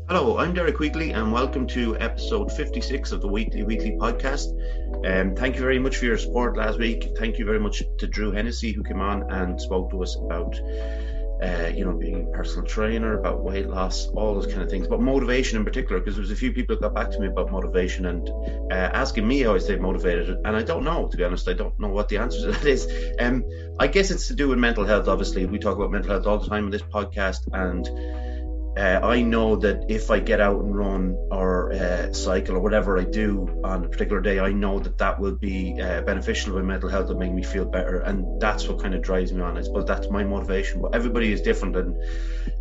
Hello, I'm Derek Wheatley, and welcome to episode 56 of the Weekly podcast. Thank you very much for your support last week. Thank you very much to Drew Hennessy, who came on and spoke to us about, being a personal trainer, about weight loss, all those kind of things, but motivation in particular, because there was a few people who got back to me about motivation and asking me how I stay motivated. And I don't know, to be honest. I don't know what the answer to that is. I guess it's to do with mental health. Obviously, we talk about mental health all the time on this podcast, and I know that if I get out and run or cycle or whatever I do on a particular day, I know that will be beneficial to my mental health and make me feel better. And that's what kind of drives me on. I suppose that's my motivation. But everybody is different.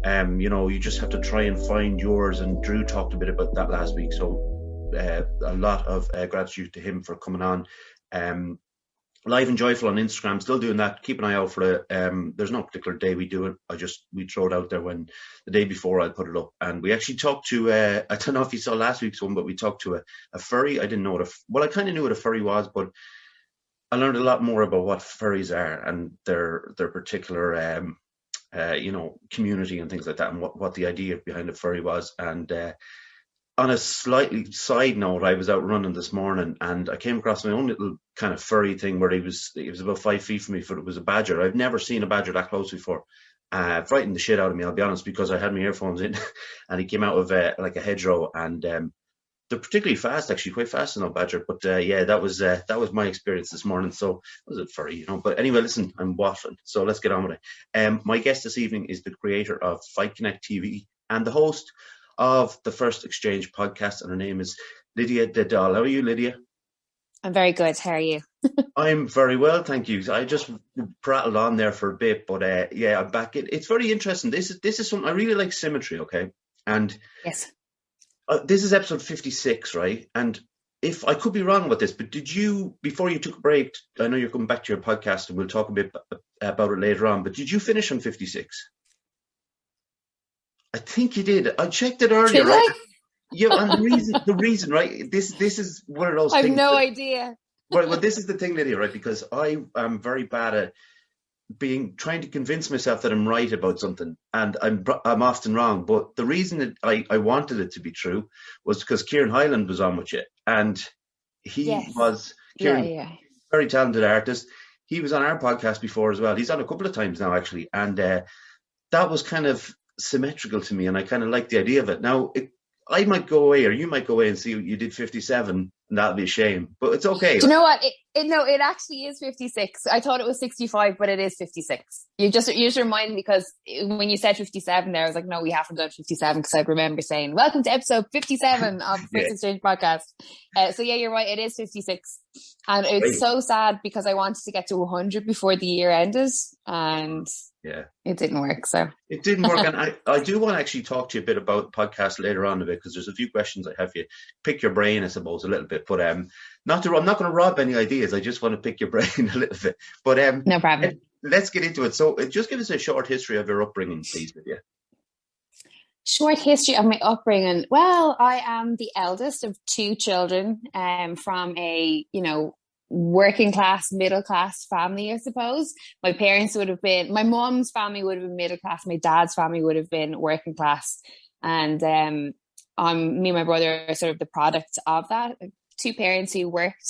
And, you just have to try and find yours. And Drew talked a bit about that last week. So a lot of gratitude to him for coming on. Live and Joyful on Instagram, still doing that. Keep an eye out for it. There's no particular day we do it. We throw it out there when the day before I'll put it up. And we actually talked to, I don't know if you saw last week's one, but we talked to a furry. I didn't know I kind of knew what a furry was, but I learned a lot more about what furries are and their particular, community and things like that, and what the idea behind a furry was. And on a slightly side note, I was out running this morning and I came across my own little kind of furry thing where he was about 5 feet from me, but it was a badger. I've never seen a badger that close before. Frightened the shit out of me, I'll be honest, because I had my earphones in and he came out of like a hedgerow, and they're particularly fast, actually, quite fast, badger. But that was my experience this morning. So was it furry, But anyway, listen, I'm waffling, so let's get on with it. My guest this evening is the creator of Fight Connect TV and the host of the First Exchange podcast, and her name is Lydia Dedal. How are you, Lydia? I'm very good. How are you? I'm very well, thank you. I just prattled on there for a bit, but I'm back. It's very interesting. This is something I really like, symmetry. Okay, and yes, this is episode 56, right? And if I could be wrong with this, but did you, before you took a break, I know you're coming back to your podcast, and we'll talk a bit about it later on. But did you finish on 56? I think you did. I checked it earlier, did right? I? Yeah, and the reason, right? This is one of those I things. have no idea. Well, this is the thing, Lydia, right? Because I am very bad at trying to convince myself that I'm right about something, and I'm often wrong. But the reason that I wanted it to be true was because Kieran Hyland was on with you, and he was very talented artist. He was on our podcast before as well. He's on a couple of times now, actually, and that was kind of symmetrical to me, and I kind of like the idea of it. Now, I might go away, or you might go away and see you did 57, and that'll be a shame. But it's okay. Do you know what? It actually is 56. I thought it was 65, but it is 56. You just remind me, because when you said 57 there, I was like, no, we haven't done 57, because I remember saying, welcome to episode 57 of the First Exchange podcast. So yeah, you're right. It is 56. And it's so sad, because I wanted to get to 100 before the year ended, and it didn't work. So it didn't work. And I do want to actually talk to you a bit about the podcast later on a bit, because there's a few questions I have for you. Pick your brain, I suppose, a little bit. But I'm not going to rob any ideas. I just want to pick your brain a little bit. But no problem. Let's get into it. So just give us a short history of your upbringing, please, Lydia. Short history of my upbringing. Well, I am the eldest of two children, from a, working class, middle class family, I suppose. My mom's family would have been middle class. My dad's family would have been working class. And me and my brother are sort of the product of that. Two parents who worked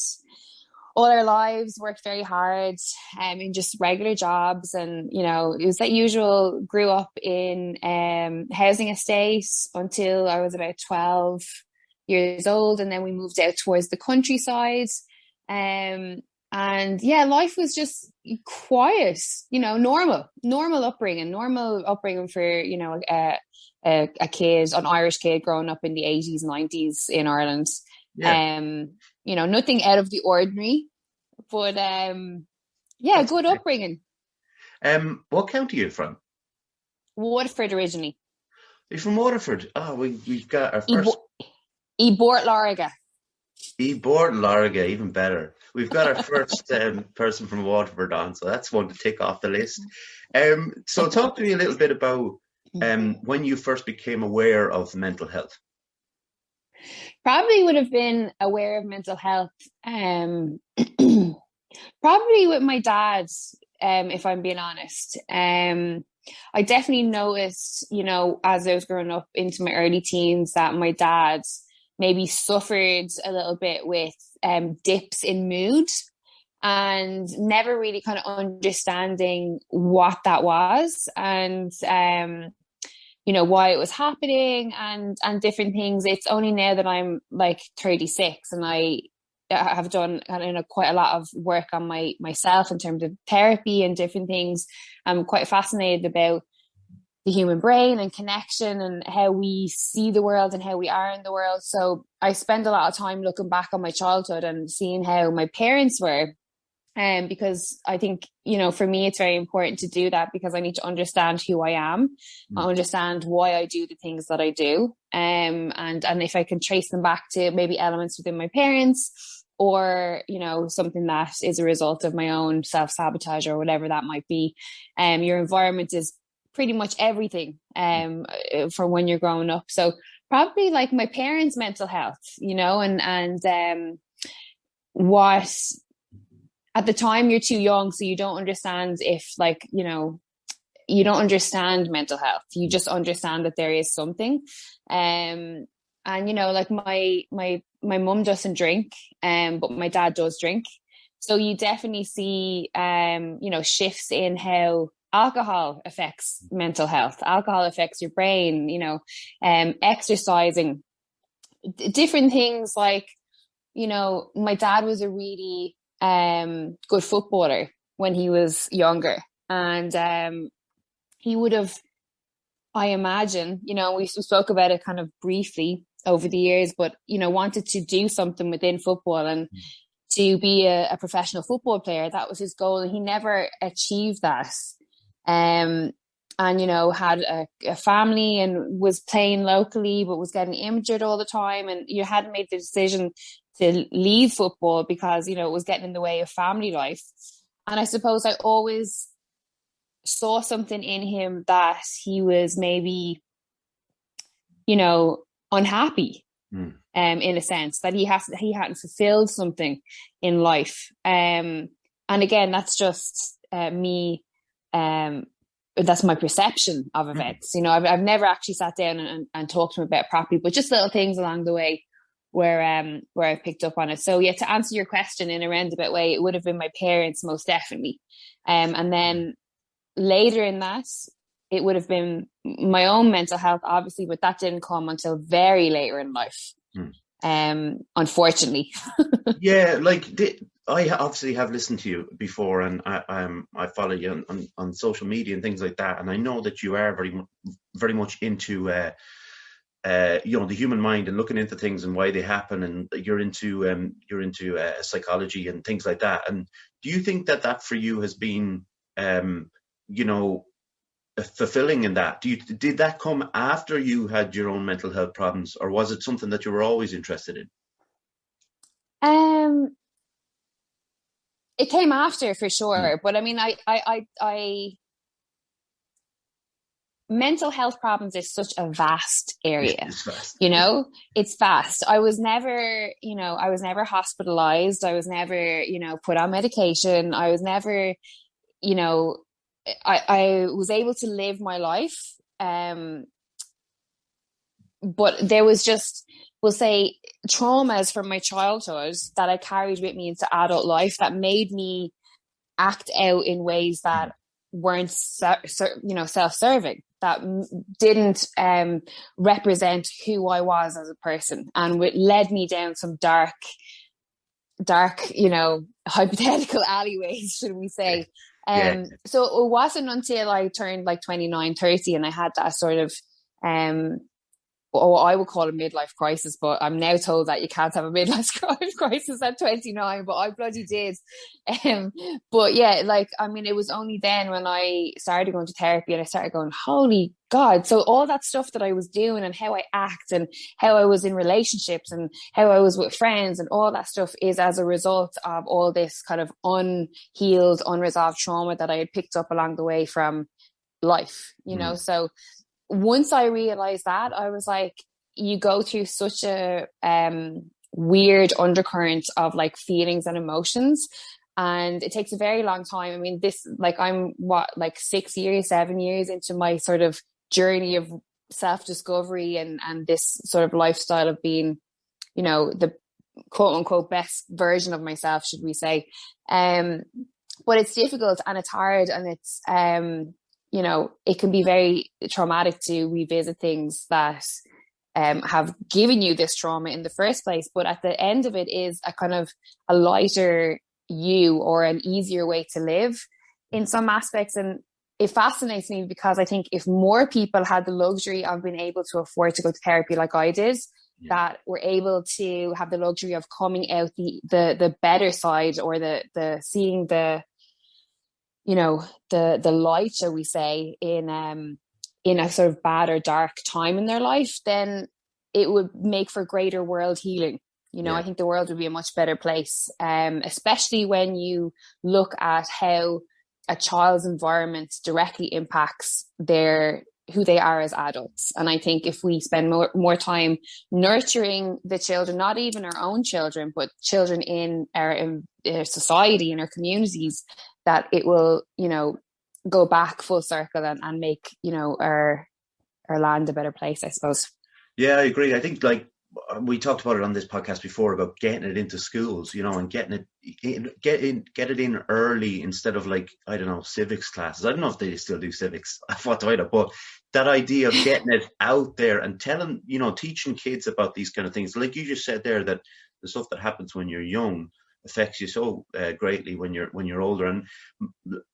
all our lives, worked very hard in just regular jobs. And, it was that usual. Grew up in housing estates until I was about 12 years old. And then we moved out towards the countryside. And life was just quiet, normal upbringing for, a kid, an Irish kid growing up in the 80s, 90s in Ireland. Nothing out of the ordinary, but good upbringing. What county are you from? Waterford originally. You're from Waterford? Oh, we've got our first... Bort Larga, even better. We've got our first person from Waterford on, so that's one to tick off the list. So talk to me a little bit about when you first became aware of mental health. Probably would have been aware of mental health probably with my dad, if I'm being honest. I definitely noticed, you know, as I was growing up into my early teens, that my dad maybe suffered a little bit with dips in mood, and never really kind of understanding what that was, and you know, why it was happening, and different things. It's only now that I'm like 36 and I have done, you know, quite a lot of work on myself in terms of therapy and different things. I'm quite fascinated about the human brain and connection and how we see the world and how we are in the world. So I spend a lot of time looking back on my childhood and seeing how my parents were. Because I think, you know, for me, it's very important to do that, because I need to understand who I am, I understand why I do the things that I do. And if I can trace them back to maybe elements within my parents, or, you know, something that is a result of my own self-sabotage or whatever that might be. Your environment is pretty much everything for when you're growing up. So probably like my parents' mental health, you know, and what, at the time you're too young, so you don't understand if, like, you know, you don't understand mental health. You just understand that there is something. And, you know, like my mum doesn't drink, but my dad does drink. So you definitely see, you know, shifts in how alcohol affects mental health. Alcohol affects your brain, you know, exercising, different things. Like, you know, my dad was a really good footballer when he was younger, and he would have, I imagine, you know, we spoke about it kind of briefly over the years, but, you know, wanted to do something within football and to be a professional football player. That was his goal, and he never achieved that. And, you know, had a family and was playing locally, but was getting injured all the time. And you hadn't made the decision to leave football because, you know, it was getting in the way of family life. And I suppose I always saw something in him that he was maybe, you know, unhappy, in a sense, that he hadn't fulfilled something in life. And again, that's just me. That's my perception of events. You know, I've never actually sat down and talked to him about it properly, but just little things along the way where I've picked up on it. So yeah, to answer your question in a roundabout way, it would have been my parents, most definitely. And then later in that, it would have been my own mental health, obviously, but that didn't come until very later in life. Unfortunately. Yeah, like I obviously have listened to you before, and I follow you on social media and things like that, and I know that you are very much into you know, the human mind and looking into things and why they happen, and you're into psychology and things like that. And do you think that for you has been you know, fulfilling in that? Did that come after you had your own mental health problems, or was it something that you were always interested in? It came after, for sure. But I mean, I mental health problems is such a vast area. It's vast. You know, it's vast. I was never hospitalized. I was never, you know, put on medication. I was never, you know, I was able to live my life. But there was just, we'll say, traumas from my childhood that I carried with me into adult life that made me act out in ways that weren't, you know, self-serving, that didn't represent who I was as a person, and it led me down some dark, you know, hypothetical alleyways, should we say. So it wasn't until I turned like 29, 30, and I had that sort of I would call it a midlife crisis, but I'm now told that you can't have a midlife crisis at 29, but I bloody did. But yeah, like, I mean, it was only then when I started going to therapy and I started going, holy God. So all that stuff that I was doing and how I act and how I was in relationships and how I was with friends and all that stuff is as a result of all this kind of unhealed, unresolved trauma that I had picked up along the way from life, you know? So once I realized that, I was like, you go through such a weird undercurrent of like feelings and emotions. And it takes a very long time. I mean, this, like, I'm like 6 years, 7 years into my sort of journey of self-discovery and this sort of lifestyle of being, you know, the quote unquote best version of myself, should we say. But it's difficult and it's hard, and it's, you know, it can be very traumatic to revisit things that have given you this trauma in the first place. But at the end of it is a kind of a lighter you, or an easier way to live in some aspects. And it fascinates me because I think if more people had the luxury of being able to afford to go to therapy like I did, that were able to have the luxury of coming out the better side, or the seeing the, you know, the light, shall we say, in a sort of bad or dark time in their life, then it would make for greater world healing. You know, I think the world would be a much better place, especially when you look at how a child's environment directly impacts who they are as adults. And I think if we spend more time nurturing the children, not even our own children, but children in our society, in our communities, that it will, you know, go back full circle and make, you know, our land a better place, I suppose. Yeah, I agree. I think, like, we talked about it on this podcast before about getting it into schools, you know, and get it in early, instead of, like, I don't know, civics classes. I don't know if they still do civics. What do I know? But that idea of getting it out there and telling, you know, teaching kids about these kind of things, like you just said there, that the stuff that happens when you're young affects you so greatly when you're older. And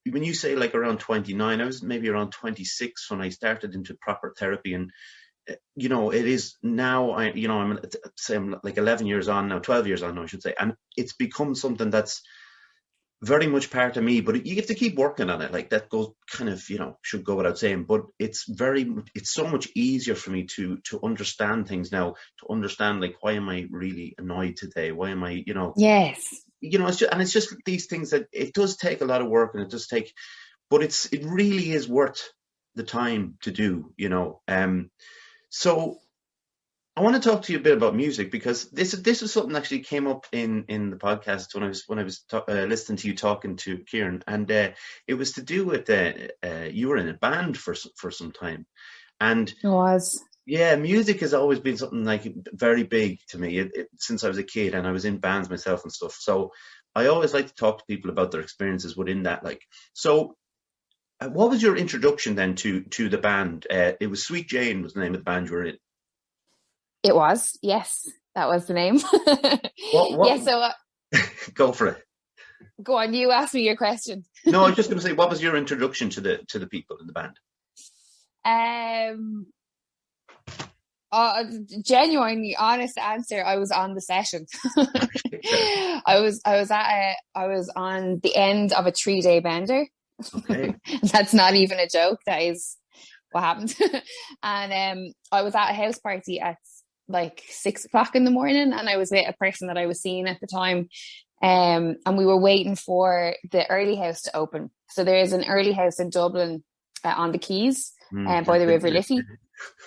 when you say, like, around 29, I was maybe around 26 when I started into proper therapy. And you know, it is now, I'm like 11 years on now, 12 years on now, I should say. And it's become something that's very much part of me, but you have to keep working on it. Like, that goes kind of, you know, should go without saying, but it's so much easier for me to understand things now, to understand, like, why am I really annoyed today? Why am I, you know, yes, you know, it's just these things that it does take a lot of work, and it does take, but it really is worth the time to do, you know. So I want to talk to you a bit about music, because this is something that actually came up in the podcast when I was listening to you talking to Kieran, and it was to do with you were in a band for some time, and it was. Yeah, music has always been something, like, very big to me since I was a kid, and I was in bands myself and stuff. So I always like to talk to people about their experiences within that. Like, so. What was your introduction then to the band? It was Sweet Jane was the name of the band you were in. It was, yes, that was the name. What? Yeah, so go for it. Go on, you ask me your question. No, I was just going to say, what was your introduction to the people in the band? Genuinely honest answer, I was on the session. I was on the end of a 3-day bender. Okay. That's not even a joke. That is what happened. And I was at a house party at like 6 o'clock in the morning, and I was with a person that I was seeing at the time. And we were waiting for the early house to open. So there is an early house in Dublin on the Quays by the River Liffey.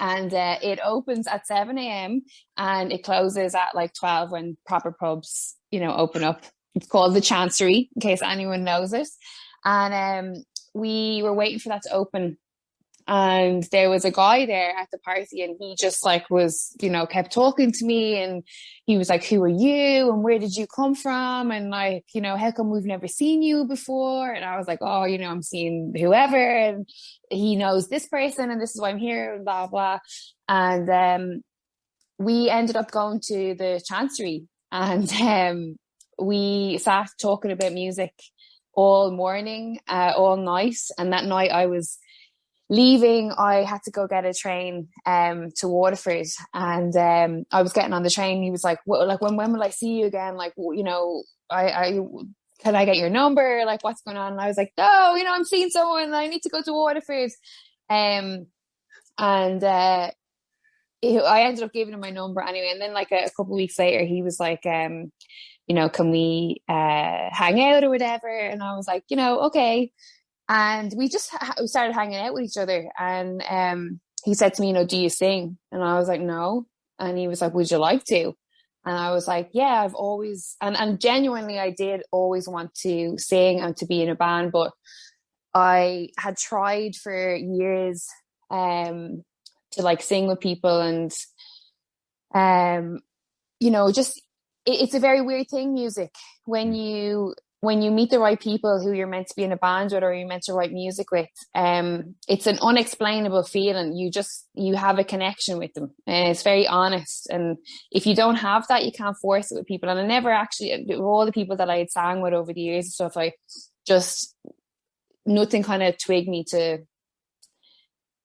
And it opens at 7 a.m. and it closes at like 12 when proper pubs, you know, open up. It's called the Chancery, in case anyone knows it. And we were waiting for that to open. And there was a guy there at the party, and he just like was, you know, kept talking to me, and he was like, who are you? And where did you come from? And like, you know, how come we've never seen you before? And I was like, oh, you know, I'm seeing whoever, and he knows this person, and this is why I'm here, and blah, blah. And we ended up going to the Chancery, and we sat talking about music all morning, all night. And that night I was leaving, I had to go get a train to Waterford, and I was getting on the train. He was like, well, like when will I see you again? Like, you know, I can I get your number? Like, what's going on? And I was like, no, you know, I'm seeing someone, I need to go to Waterford. And I ended up giving him my number anyway. And then like a couple of weeks later, he was like, you know, can we hang out or whatever? And I was like, you know, okay. And we just started hanging out with each other. And he said to me, you know, do you sing? And I was like, no. And he was like, would you like to? And I was like, yeah, I've always, and genuinely, I did always want to sing and to be in a band, but I had tried for years to like sing with people, and just it's a very weird thing, music. When you meet the right people who you're meant to be in a band with, or you're meant to write music with, it's an unexplainable feeling. You have a connection with them, and it's very honest. And if you don't have that, you can't force it with people. And I never actually, all the people that I had sang with over the years and stuff, I just, nothing kind of twigged me to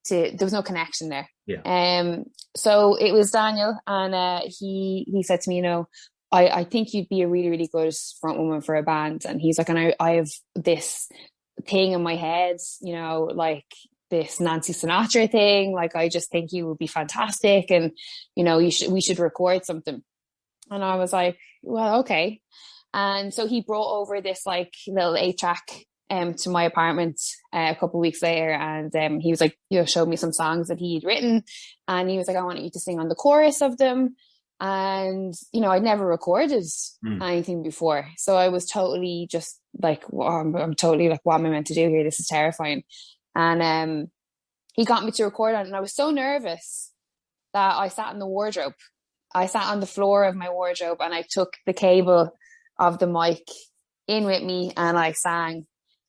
there was no connection there. Yeah. So it was Daniel, and he said to me, I think you'd be a really, really good front woman for a band. And he's like, and I have this thing in my head, like this Nancy Sinatra thing. Like, I just think you would be fantastic. And, we should record something. And I was like, well, okay. And so he brought over this like little 8-track to my apartment a couple of weeks later. And he was like, showed me some songs that he'd written. And he was like, I want you to sing on the chorus of them. And, I'd never recorded anything before. So I was totally just like, I'm totally like, what am I meant to do here? This is terrifying. And he got me to record on it. And I was so nervous that I sat in the wardrobe. I sat on the floor of my wardrobe, and I took the cable of the mic in with me, and I sang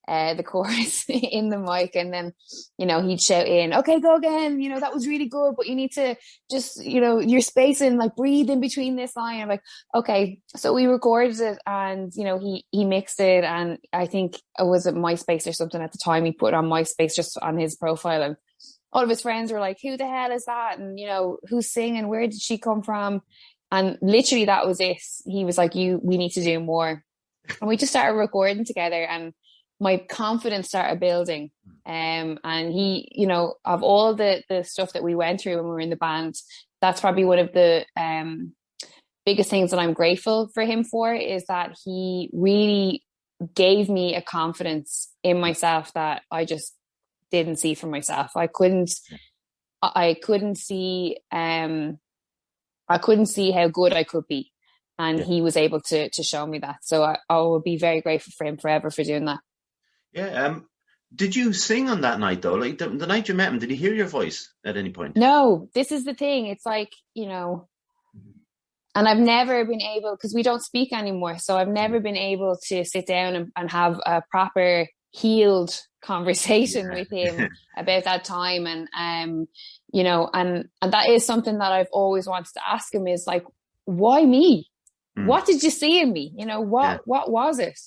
the chorus in the mic. And then he'd shout in, okay, go again, that was really good, but you need to just your spacing, like breathe in between this line. I'm like, okay. So we recorded it, and he mixed it, and I think it was at MySpace or something at the time. He put it on MySpace just on his profile, and all of his friends were like, who the hell is that? And who's singing, where did she come from? And literally that was it. He was like, we need to do more. And we just started recording together, and my confidence started building. And he, of all the stuff that we went through when we were in the band, that's probably one of the biggest things that I'm grateful for him for, is that he really gave me a confidence in myself that I just didn't see for myself. I couldn't see how good I could be. And he was able to show me that. So I will be very grateful for him forever for doing that. Yeah. Did you sing on that night though? Like the night you met him, did he hear your voice at any point? No, this is the thing. It's like, and I've never been able, because we don't speak anymore. So I've never been able to sit down and have a proper healed conversation with him about that time. And, and that is something that I've always wanted to ask him, is like, why me? What did you see in me? What was it?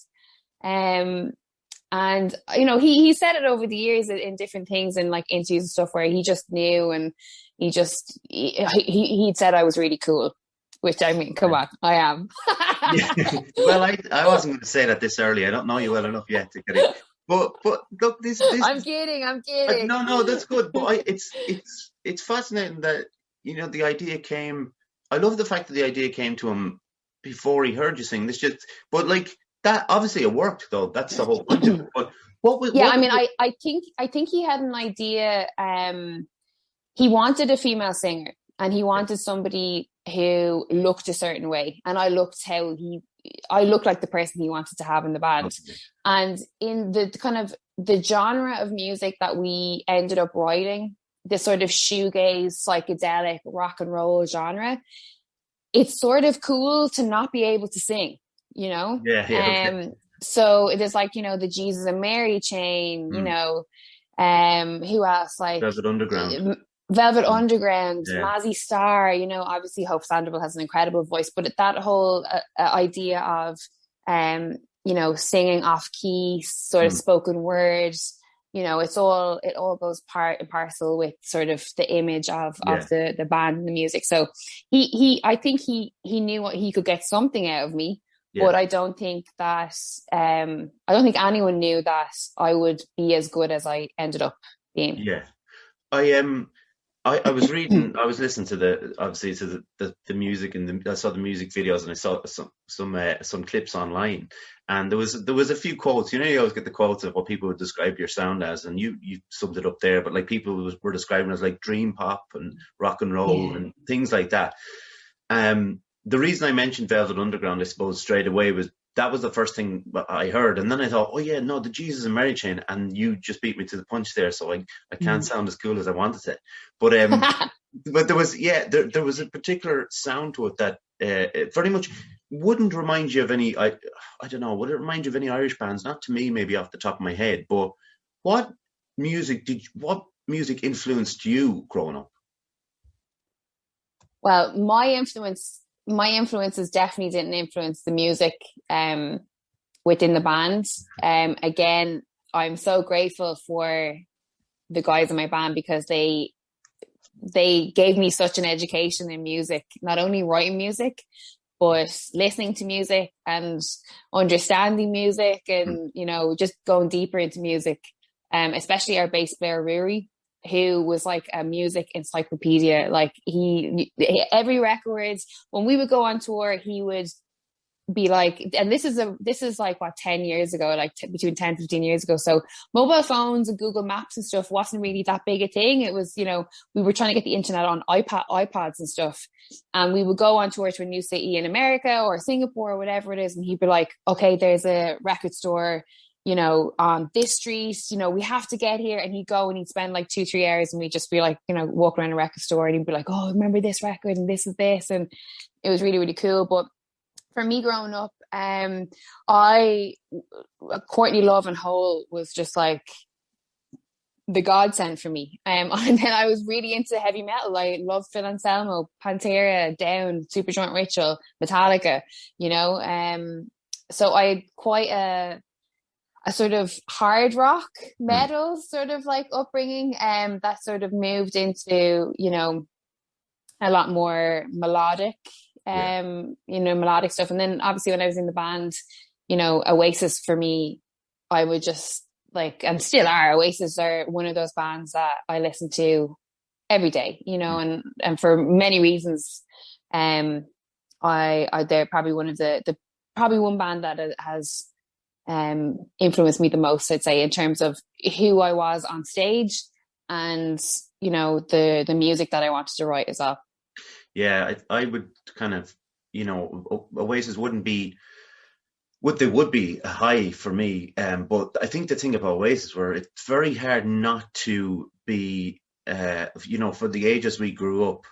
And, he said it over the years in different things and like interviews and stuff, where he just knew, and he'd said I was really cool, which, I mean, come on, I am. Well, I wasn't going to say that this early. I don't know you well enough yet to get it. But look, this. I'm kidding. No, that's good. But it's fascinating that, the idea came. I love the fact that the idea came to him before he heard you sing. But like, that obviously it worked though. That's the whole point of it. But I think he had an idea. He wanted a female singer, and he wanted somebody who looked a certain way, and I looked like the person he wanted to have in the band. Okay. And in the kind of the genre of music that we ended up writing, this sort of shoegaze, psychedelic rock and roll genre, it's sort of cool to not be able to sing. Okay. So it is like, the Jesus and Mary chain, who else, like Velvet Underground, Mazzy Star, obviously Hope Sandoval has an incredible voice, but that whole idea of, singing off key, sort of spoken words, it all goes part and parcel with sort of the image of the band and the music. So I think he knew what he could get something out of me. Yeah. But I don't think anyone knew that I would be as good as I ended up being. Yeah. I was reading, I was listening to the music, and I saw the music videos, and I saw some clips online, and there was a few quotes. You always get the quotes of what people would describe your sound as, and you summed it up there. But like, people were describing it as like dream pop and rock and roll and things like that. the reason I mentioned Velvet Underground, I suppose, straight away was that was the first thing I heard, and then I thought, oh yeah, no, the Jesus and Mary chain, and you just beat me to the punch there, so I can't sound as cool as I wanted to, but but there was there was a particular sound to it that it very much wouldn't remind you of any I don't know, would it remind you of any Irish bands? Not to me, maybe off the top of my head, but what music influenced you growing up? Well, my influences definitely didn't influence the music within the band. Again, I'm so grateful for the guys in my band because they gave me such an education in music, not only writing music, but listening to music and understanding music and, just going deeper into music. Especially our bass player, Ruri, who was like a music encyclopedia. Like every record, when we would go on tour, he would be like, and this is like what, 10 years ago, like between 10 to 15 years ago. So mobile phones and Google Maps and stuff wasn't really that big a thing. It was, we were trying to get the internet on iPads and stuff. And we would go on tour to a new city in America or Singapore or whatever it is. And he'd be like, okay, there's a record store, on this street, we have to get here. And he'd go and he'd spend like 2-3 hours and we'd just be like, walk around a record store and he'd be like, oh, remember this record and this is this. And it was really, really cool. But for me growing up, Courtney Love and Hole was just like the godsend for me. And then I was really into heavy metal. I loved Phil Anselmo, Pantera, Down, Superjoint Ritual, Metallica, so I had quite a sort of hard rock metal sort of like upbringing, that sort of moved into, a lot more melodic, melodic stuff. And then obviously when I was in the band, Oasis for me, I would just like, and still are, Oasis are one of those bands that I listen to every day, and for many reasons. They're probably one of probably one band that has influenced me the most, I'd say, in terms of who I was on stage and the music that I wanted to write as well. Yeah, I would kind of, Oasis would be a high for me, but I think the thing about Oasis were it's very hard not to be, for the ages we grew up,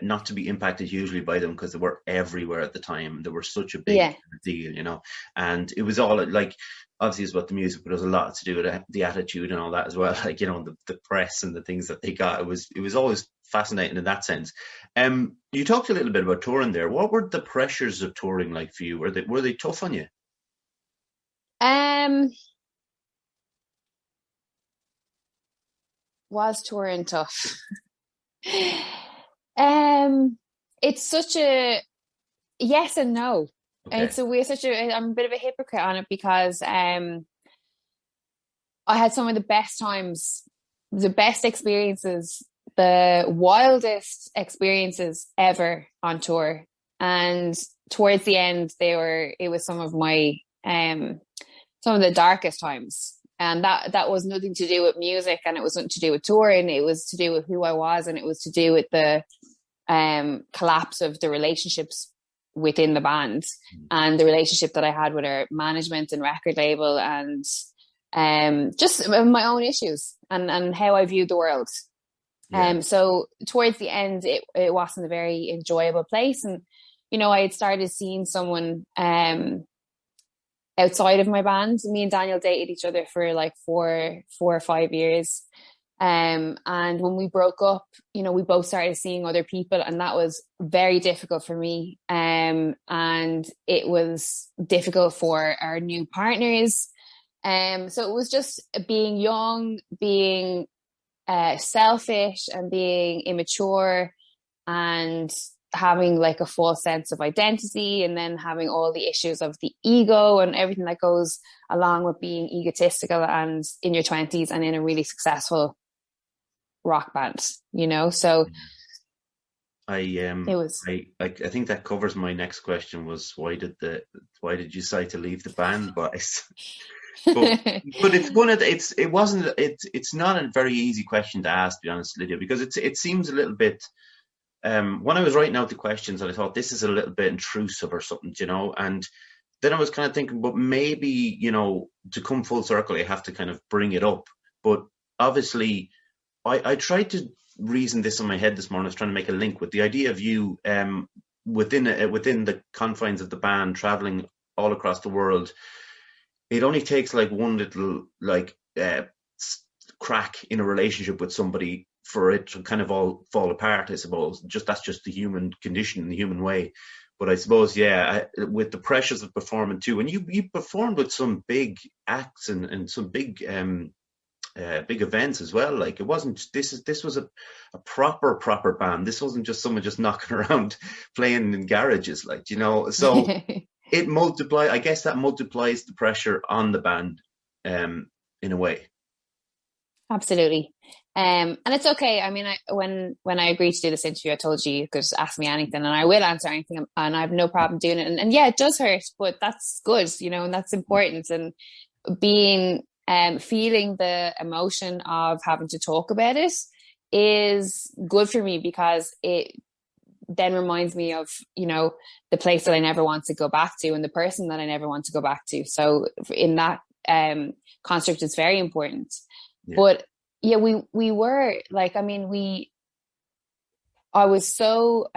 not to be impacted hugely by them because they were everywhere at the time. They were such a big deal, and it was all like, obviously it's about the music, but it was a lot to do with the attitude and all that as well. Like, the press and the things that they got. It was always fascinating in that sense. You talked a little bit about touring there. What were the pressures of touring like for you? Were they tough on you? Was touring tough? It's such a yes and no. Okay. I'm a bit of a hypocrite on it because I had some of the best times, the best experiences, the wildest experiences ever on tour. And towards the end, it was some of my some of the darkest times. And that was nothing to do with music, and it was nothing to do with touring. It was to do with who I was, and it was to do with the collapse of the relationships within the band and the relationship that I had with our management and record label, and just my own issues and how I viewed the world. Yeah. So towards the end, it wasn't a very enjoyable place, and I had started seeing someone outside of my band. Me and Daniel dated each other for like 4 or 5 years. And when we broke up, we both started seeing other people, and that was very difficult for me. And it was difficult for our new partners. So it was just being young, being selfish and being immature and having like a false sense of identity, and then having all the issues of the ego and everything that goes along with being egotistical and in your 20s and in a really successul rock band, so I think that covers my next question, was why did you decide to leave the band? But it's not a very easy question to ask, to be honest, Lydia, because it seems a little bit when I was writing out the questions, I thought this is a little bit intrusive or something, and then I was kind of thinking, but maybe, to come full circle, I have to kind of bring it up. But obviously, I tried to reason this in my head this morning. I was trying to make a link with the idea of you within the confines of the band, traveling all across the world. It only takes like one little crack in a relationship with somebody for it to kind of all fall apart, I suppose. That's just the human condition, the human way. But I suppose, with the pressures of performing too, and you performed with some big acts and some big big events as well. Like, it wasn't, this was a proper band. This wasn't just someone just knocking around playing in garages, so it multiplies. I guess that multiplies the pressure on the band in a way. Absolutely. And it's okay. I mean, when I agreed to do this interview, I told you could ask me anything and I will answer anything, and I have no problem doing it. And yeah, it does hurt, but that's good, and that's important. And being, feeling the emotion of having to talk about it is good for me, because it then reminds me of, the place that I never want to go back to and the person that I never want to go back to. So in that construct, it's very important. Yeah. But yeah, we were like, I mean, I was so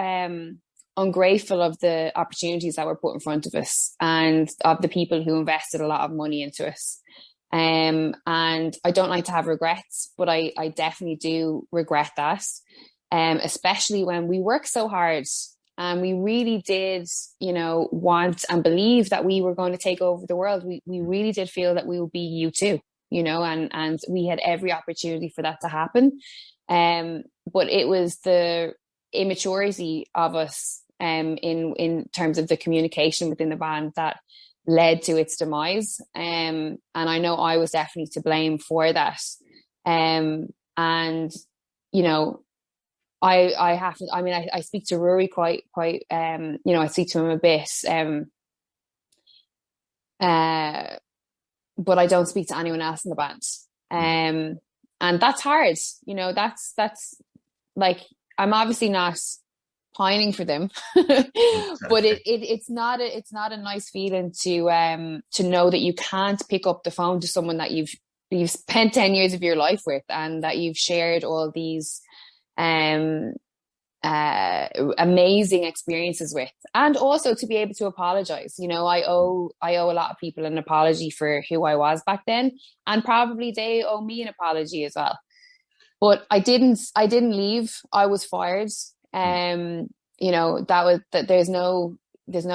ungrateful of the opportunities that were put in front of us and of the people who invested a lot of money into us. And I don't like to have regrets, but I definitely do regret that. Especially when we worked so hard and we really did, want and believe that we were going to take over the world. We really did feel that we would be U2, and we had every opportunity for that to happen. But it was the immaturity of us in terms of the communication within the band that led to its demise. And I know I was definitely to blame for that. And, I have to, I mean, I speak to Rory quite, I speak to him a bit, but I don't speak to anyone else in the band. And that's hard, that's like, I'm obviously not pining for them, but it's not a nice feeling to know that you can't pick up the phone to someone that you've spent 10 years of your life with, and that you've shared all these amazing experiences with, and also to be able to apologize. I owe a lot of people an apology for who I was back then, and probably they owe me an apology as well. But I didn't leave. I was fired. That was that. There's no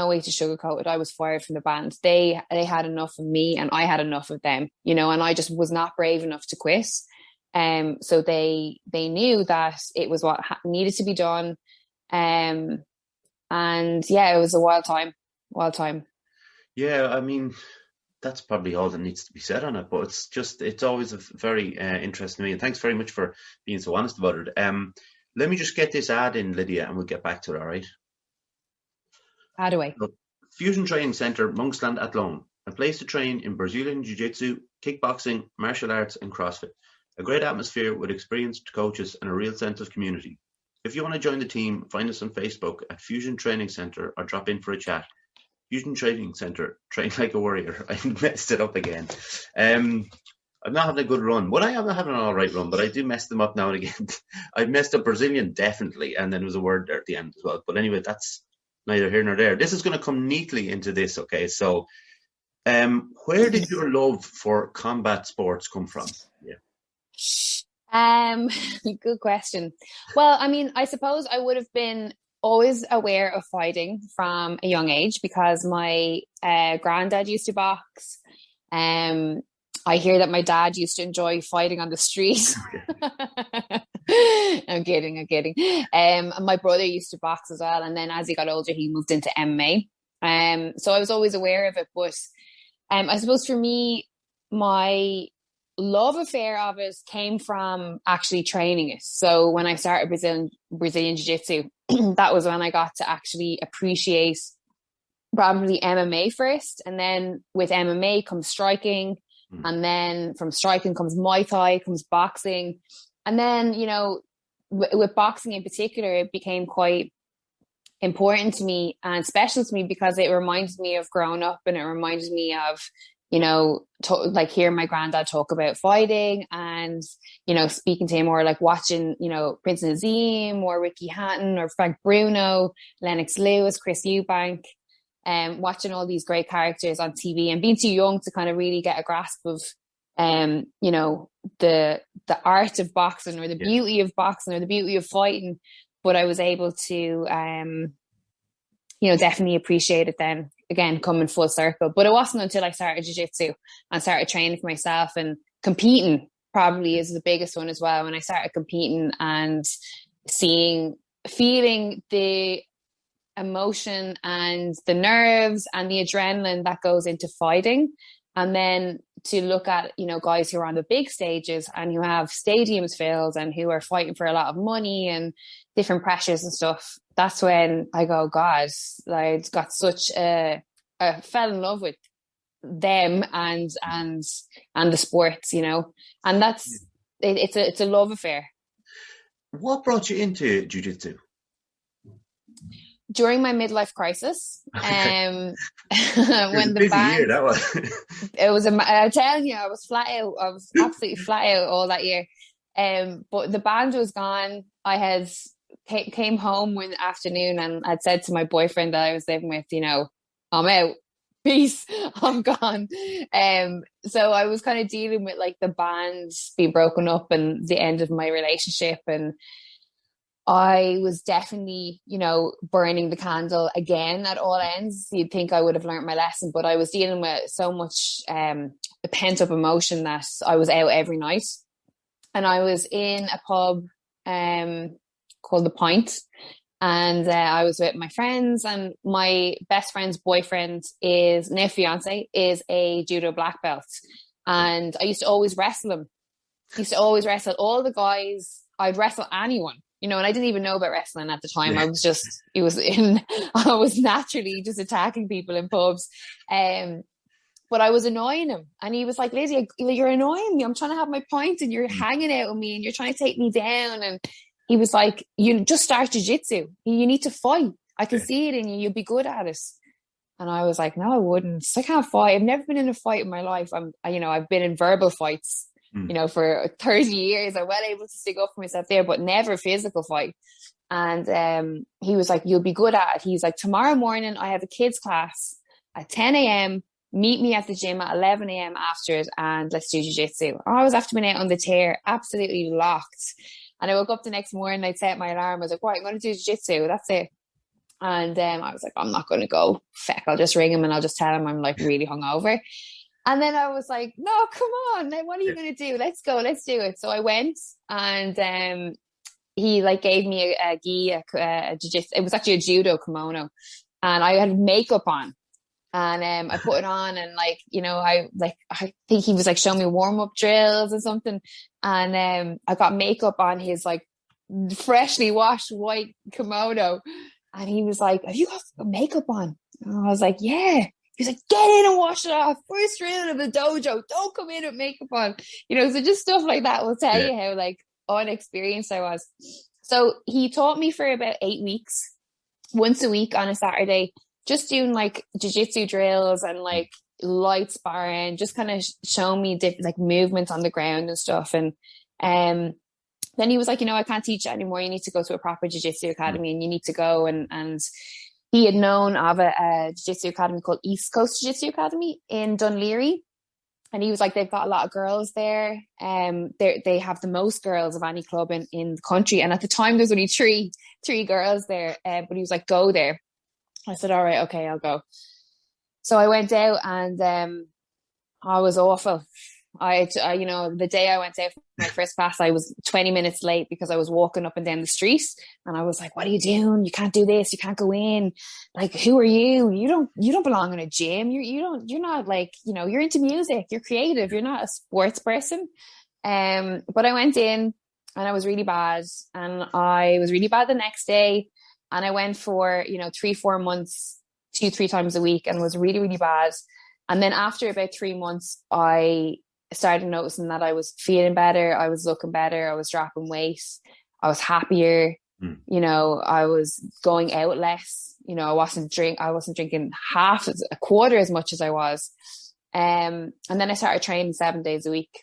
way to sugarcoat it. I was fired from the band. They had enough of me, and I had enough of them. And I just was not brave enough to quit. So they knew that it was what needed to be done. And yeah, it was a wild time. Yeah, I mean, that's probably all that needs to be said on it, but it's always a very interesting to me. And thanks very much for being so honest about it. Let me just get this ad in, Lydia, and we'll get back to it, all right? Ad away. Fusion Training Centre, Monksland Athlone, a place to train in Brazilian Jiu-Jitsu, kickboxing, martial arts and CrossFit. A great atmosphere with experienced coaches and a real sense of community. If you want to join the team, find us on Facebook at Fusion Training Centre or drop in for a chat. Fusion Training Centre, train like a warrior. I messed it up again. I'm not having a good run. Well, I am having an all right run, but I do mess them up now and again. I messed up Brazilian, definitely, and then there was a word there at the end as well. But anyway, that's neither here nor there. This is going to come neatly into this, okay? So, where did your love for combat sports come from? Yeah. Good question. Well, I mean, I suppose I would have been always aware of fighting from a young age, because my granddad used to box. I hear that my dad used to enjoy fighting on the street. I'm kidding. And my brother used to box as well. And then as he got older, he moved into MMA. So I was always aware of it. But I suppose for me, my love affair of it came from actually training it. So when I started Brazilian Jiu-Jitsu, that was when I got to actually appreciate probably MMA first. And then with MMA comes striking. And then from striking comes Muay Thai, comes boxing. And then, with boxing in particular, it became quite important to me and special to me because it reminds me of growing up, and it reminds me of, you know, like hearing my granddad talk about fighting, and, you know, speaking to him, or like watching, you know, Prince Nazim or Ricky Hatton or Frank Bruno, Lennox Lewis, Chris Eubank, and watching all these great characters on TV, and being too young to kind of really get a grasp of, you know, the art of boxing, or the beauty of boxing, or the beauty of fighting. But I was able to, you know, definitely appreciate it then, again, coming full circle. But it wasn't until I started jiu-jitsu and started training for myself and competing, probably is the biggest one as well. When I started competing and feeling the emotion and the nerves and the adrenaline that goes into fighting. And then to look at, you know, guys who are on the big stages and who have stadiums filled and who are fighting for a lot of money and different pressures and stuff. That's when I go, God, I got I fell in love with them and the sports, you know, and that's, it's a love affair. What brought you into jiu-jitsu? During my midlife crisis, Okay. when the busy band, year, that was. it was, I'm telling you, I was flat out. I was absolutely flat out all that year. But the band was gone. I had came home one afternoon and I'd said to my boyfriend that I was living with, you know, I'm out. Peace. I'm gone. So I was kind of dealing with like the band being broken up and the end of my relationship, and I was definitely, you know, burning the candle again at all ends. You'd think I would have learned my lesson, but I was dealing with so much pent up emotion that I was out every night. And I was in a pub called The Point, and I was with my friends, and my best friend's boyfriend now fiance is a judo black belt. And I used to always wrestle him. I used to always wrestle all the guys. I'd wrestle anyone. You know, and I didn't even know about wrestling at the time. I was naturally just attacking people in pubs. But I was annoying him. And he was like, Lydia, you're annoying me. I'm trying to have my point and you're hanging out with me and you're trying to take me down. And he was like, you just start jiu-jitsu. You need to fight. I can see it in you. You'll be good at it. And I was like, no, I wouldn't. I can't fight. I've never been in a fight in my life. I've been in verbal fights. You know, for 30 years, I'm well able to stick up for myself there, but never a physical fight. And he was like, you'll be good at it. He's like, tomorrow morning, I have a kids class at 10 a.m. Meet me at the gym at 11 a.m. after it, and let's do jiu-jitsu. I was after being out on the tear, absolutely locked. And I woke up the next morning, I'd set my alarm. I was like, right, I'm going to do jiu-jitsu. That's it. And I was like, I'm not going to go. Feck, I'll just ring him and I'll just tell him I'm like really hungover. And then I was like, no, come on. What are you going to do? Let's go. Let's do it. So I went, and he like gave me a gi, a jiu-jitsu. It was actually a judo kimono, and I had makeup on, and I put it on, and like, you know, I think he was like showing me warm-up drills or something. And I got makeup on his like freshly washed white kimono. And he was like, have you got makeup on? And I was like, yeah. He's like, get in and wash it off. First round of the dojo. Don't come in with makeup on. You know, so just stuff like that will tell you how like unexperienced I was. So he taught me for about 8 weeks, once a week on a Saturday, just doing like jiu-jitsu drills and like light sparring, just kind of showing me different like movements on the ground and stuff. And then he was like, you know, I can't teach it anymore. You need to go to a proper jiu-jitsu academy, and you need to go. And he had known of a jiu-jitsu academy called East Coast Jiu-Jitsu Academy in Dunleary. And he was like, they've got a lot of girls there. They have the most girls of any club in the country. And at the time, there's only three girls there. But he was like, go there. I said, all right, okay, I'll go. So I went out, and I was awful. You know, the day I went out for my first class, I was 20 minutes late because I was walking up and down the street, and I was like, what are you doing? You can't do this. You can't go in. Like, who are you? You don't belong in a gym. You're not like, you know, you're into music. You're creative. You're not a sports person. But I went in, and I was really bad, and I was really bad the next day. And I went for, you know, 3-4 months, 2-3 times a week, and was really, really bad. And then after about 3 months, I started noticing that I was feeling better. I was looking better. I was dropping weight. I was happier. Mm. You know, I was going out less. You know, I wasn't drinking a quarter as much as I was. And then I started training 7 days a week.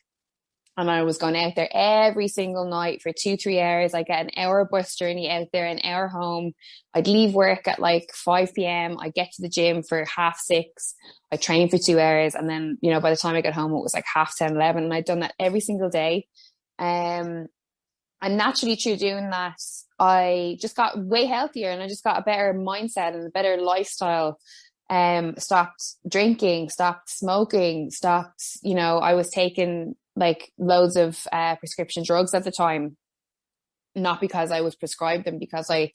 And I was going out there every single night for 2-3 hours. I get an hour bus journey out there, an hour home. I'd leave work at like 5 p.m. I'd get to the gym for 6:30. I train for 2 hours. And then, you know, by the time I got home, it was like 10:30, 11. And I'd done that every single day. And naturally through doing that, I just got way healthier and I just got a better mindset and a better lifestyle. Stopped drinking, stopped smoking, you know, I was taking like loads of prescription drugs at the time, not because I was prescribed them, because I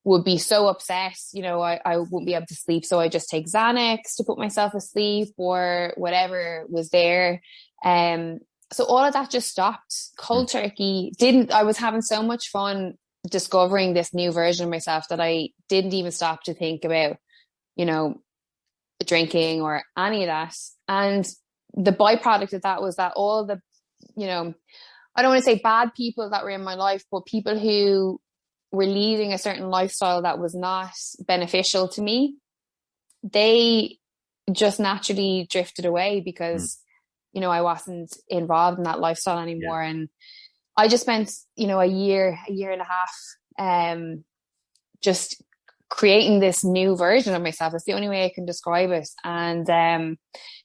would be so upset, you know, I wouldn't be able to sleep. So I just take Xanax to put myself asleep or whatever was there. So all of that just stopped. Cold turkey I was having so much fun discovering this new version of myself that I didn't even stop to think about, you know, drinking or any of that. And the byproduct of that was that all the, you know, I don't want to say bad people that were in my life, but people who were leading a certain lifestyle that was not beneficial to me, they just naturally drifted away because, you know, I wasn't involved in that lifestyle anymore. Yeah. And I just spent, you know, a year and a half, just creating this new version of myself. That's the only way I can describe it. And,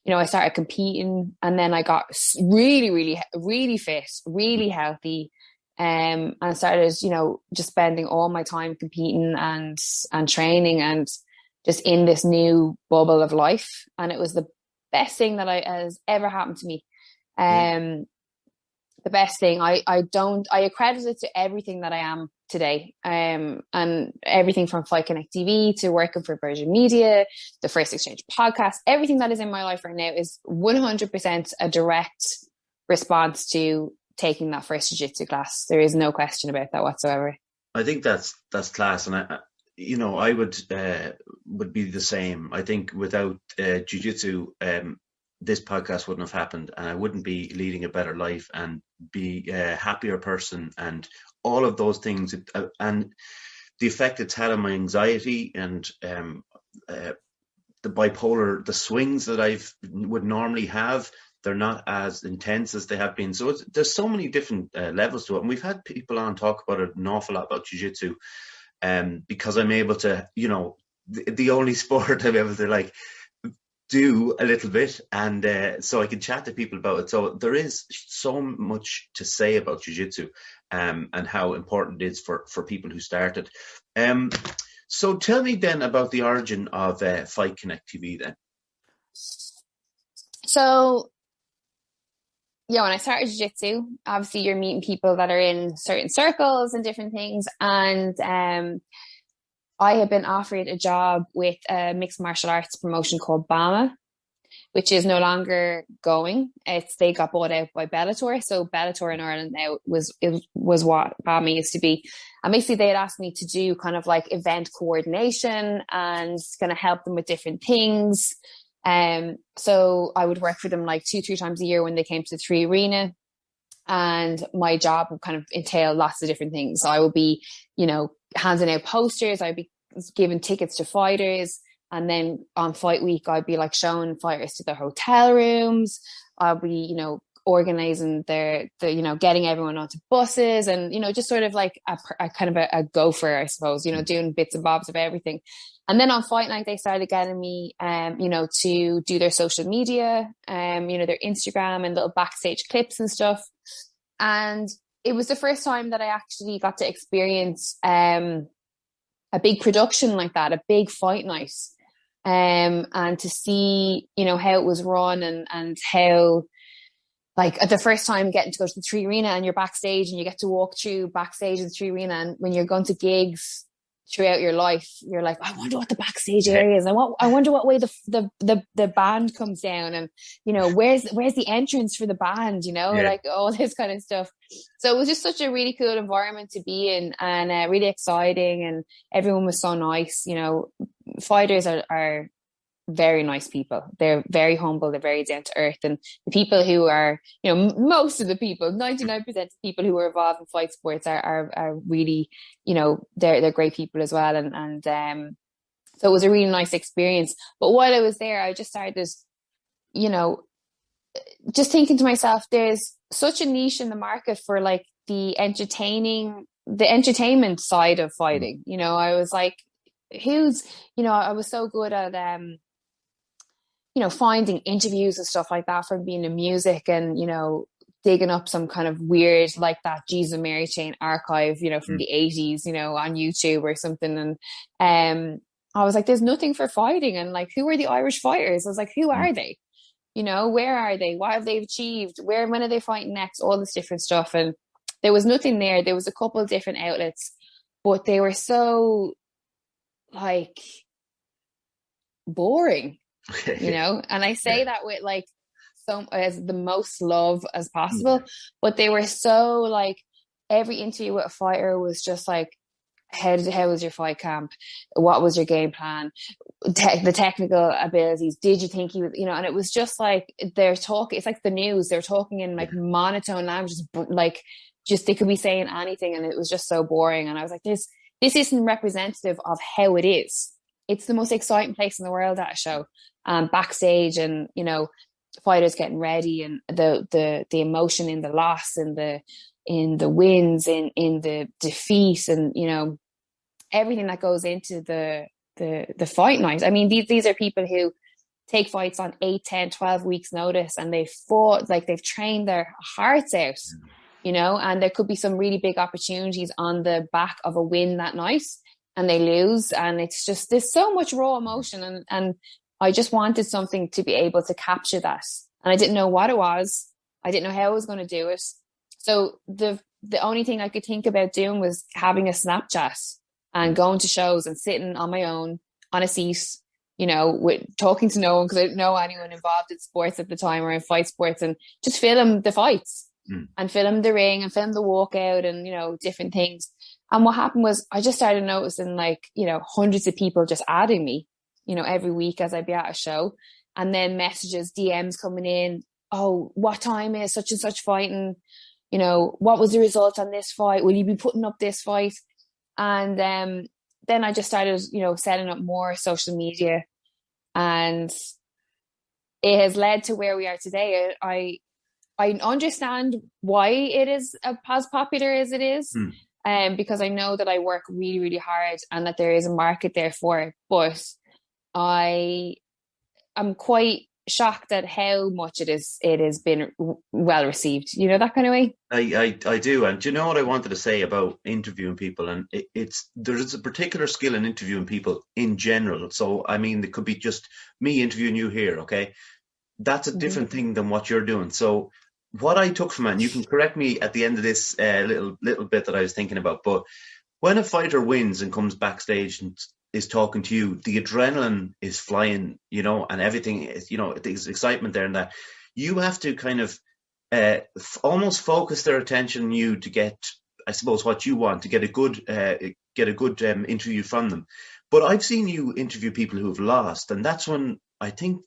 you know, I started competing and then I got really, really, really fit, really healthy. And I started, you know, just spending all my time competing and training and just in this new bubble of life. And it was the best thing that has ever happened to me. The best thing. I accredit it to everything that I am today. And everything from Fight Connect TV to working for Virgin Media, the First Exchange podcast, everything that is in my life right now is 100% a direct response to taking that first jiu-jitsu class. There is no question about that whatsoever. I think that's class. And I you know, I would be the same. I think without jiu-jitsu, this podcast wouldn't have happened and I wouldn't be leading a better life and be a happier person and all of those things. And the effect it's had on my anxiety and the bipolar, the swings that I would normally have, they're not as intense as they have been. So there's so many different levels to it. And we've had people on talk about it an awful lot about jiu-jitsu because I'm able to, you know, the only sport I'm able to like do a little bit, and so I can chat to people about it. So there is so much to say about jiu-jitsu and how important it is for people who started. So tell me then about the origin of Fight Connect TV then. So yeah, when I started jiu-jitsu, obviously you're meeting people that are in certain circles and different things, and I had been offered a job with a mixed martial arts promotion called BAMA, which is no longer going. They got bought out by Bellator. So Bellator in Ireland now was what BAMA used to be. And basically they had asked me to do kind of like event coordination and kind of help them with different things. So I would work for them like 2-3 times a year when they came to the 3 Arena. And my job would kind of entail lots of different things. So I would be, you know, handing out posters. I'd be giving tickets to fighters. And then on fight week, I'd be like showing fighters to their hotel rooms. I'll be, you know, organizing the you know, getting everyone onto buses and, you know, just sort of like a kind of a gopher, I suppose, you know, doing bits and bobs of everything. And then on fight night, they started getting me, you know, to do their social media, you know, their Instagram and little backstage clips and stuff. And it was the first time that I actually got to experience a big production like that, a big fight night. And to see, you know, how it was run and how, like, at the first time getting to go to the 3 Arena and you're backstage and you get to walk through backstage of the 3 Arena, and when you're going to gigs throughout your life, you're like, I wonder what the backstage area is. I wonder what way the band comes down, and, you know, where's the entrance for the band, you know, like all this kind of stuff. So it was just such a really cool environment to be in, and really exciting, and everyone was so nice. You know, fighters are very nice people. They're very humble. They're very down to earth. And the people who are, most of the people, 99% of people who are involved in fight sports are really, they're great people as well. And so it was a really nice experience. But while I was there, I just started, you know, just thinking to myself, there's such a niche in the market for like the entertainment side of fighting. I was like, I was so good at, finding interviews and stuff like that from being in music and, digging up some kind of weird, like that Jesus and Mary Chain archive, from the 80s, on YouTube or something. And, I was like, there's nothing for fighting. And like, who are the Irish fighters? I was like, who are they? Where are they? What have they achieved? When are they fighting next? All this different stuff. And there was nothing there. There was a couple of different outlets, but they were so like boring, and I say that with like as the most love as possible, but they were so like every interview with a fighter was just like, how was your fight camp? What was your game plan? The technical abilities. Did you think he was, and it was just like they're talking. It's like the news. They're talking in like monotone language, just they could be saying anything, and it was just so boring. And I was like, this isn't representative of how it is. It's the most exciting place in the world at a show, backstage, and fighters getting ready, and the emotion in the loss, and in the wins, in the defeat, and everything that goes into the fight night. I mean, these are people who take fights on 8, 10, 12 weeks notice, and they've fought, like they've trained their hearts out, and there could be some really big opportunities on the back of a win that night, and they lose. And it's just, there's so much raw emotion, and I just wanted something to be able to capture that. And I didn't know what it was. I didn't know how I was going to do it. So the only thing I could think about doing was having a Snapchat and going to shows and sitting on my own on a seat, with talking to no one, because I didn't know anyone involved in sports at the time or in fight sports, and just film the fights and film the ring and film the walkout and, different things. And what happened was I just started noticing like, hundreds of people just adding me, every week as I'd be at a show, and then messages, DMs coming in. Oh, what time is such and such fighting? What was the result on this fight? Will you be putting up this fight? And then I just started, setting up more social media, and it has led to where we are today. I understand why it is as popular as it is, because I know that I work really, really hard and that there is a market there for it. But I am quite shocked at how much it has been well received, that kind of way. I do. And do you know what I wanted to say about interviewing people? And there's a particular skill in interviewing people in general. So I mean, it could be just me interviewing you here, okay? That's a different thing than what you're doing. So what I took from it, and you can correct me at the end of this little bit that I was thinking about, but when a fighter wins and comes backstage and is talking to you, the adrenaline is flying, and everything is, there's excitement there, and that you have to kind of almost focus their attention on you to get, I suppose, what you want, to get a good interview from them. But I've seen you interview people who have lost, and that's when I think,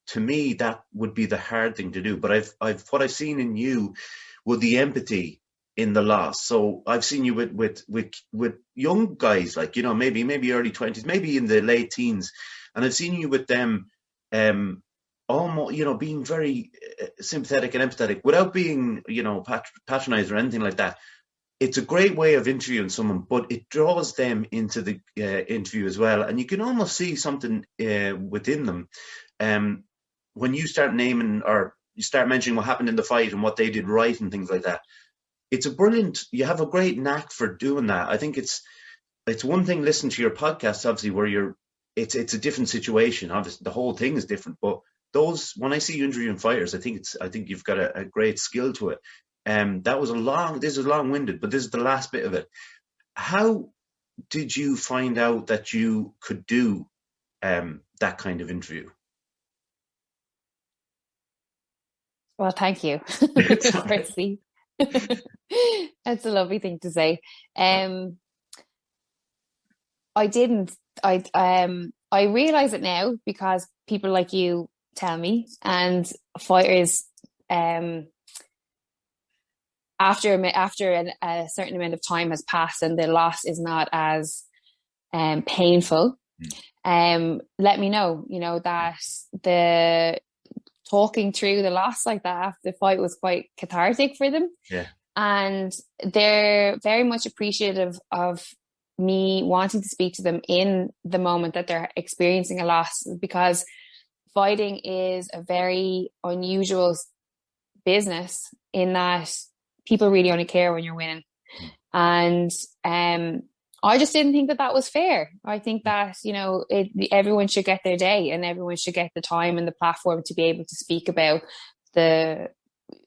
to me, that would be the hard thing to do. But what I've seen in you with the empathy in the loss. So I've seen you with young guys, like, maybe early 20s, maybe in the late teens, and I've seen you with them almost, being very sympathetic and empathetic without being, patronized or anything like that. It's a great way of interviewing someone, but it draws them into the interview as well, and you can almost see something within them when you start naming, or you start mentioning what happened in the fight and what they did right and things like that. You have a great knack for doing that. I think it's one thing listening to your podcast, obviously, where it's a different situation. Obviously, the whole thing is different, but when I see you interviewing fighters, I think you've got a great skill to it. This is long-winded, but this is the last bit of it. How did you find out that you could do that kind of interview? Well, thank you. Firstly. That's a lovely thing to say. I didn't. I realize it now because people like you tell me, and fighters after a certain amount of time has passed and the loss is not as painful, let me know, that the talking through the loss like that after the fight was quite cathartic for them. Yeah. And they're very much appreciative of me wanting to speak to them in the moment that they're experiencing a loss, because fighting is a very unusual business in that people really only care when you're winning. And I just didn't think that that was fair. I think that, everyone should get their day, and everyone should get the time and the platform to be able to speak about the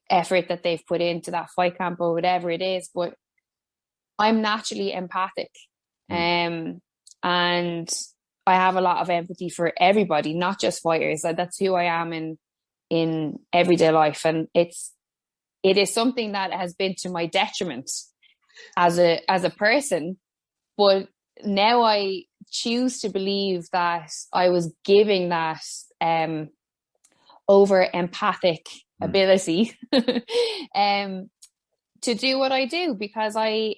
effort that they've put into that fight camp or whatever it is. But I'm naturally empathic. And I have a lot of empathy for everybody, not just fighters. That's who I am in everyday life. And it is something that has been to my detriment as a person. But now I choose to believe that I was giving that over empathic ability to do what I do, because I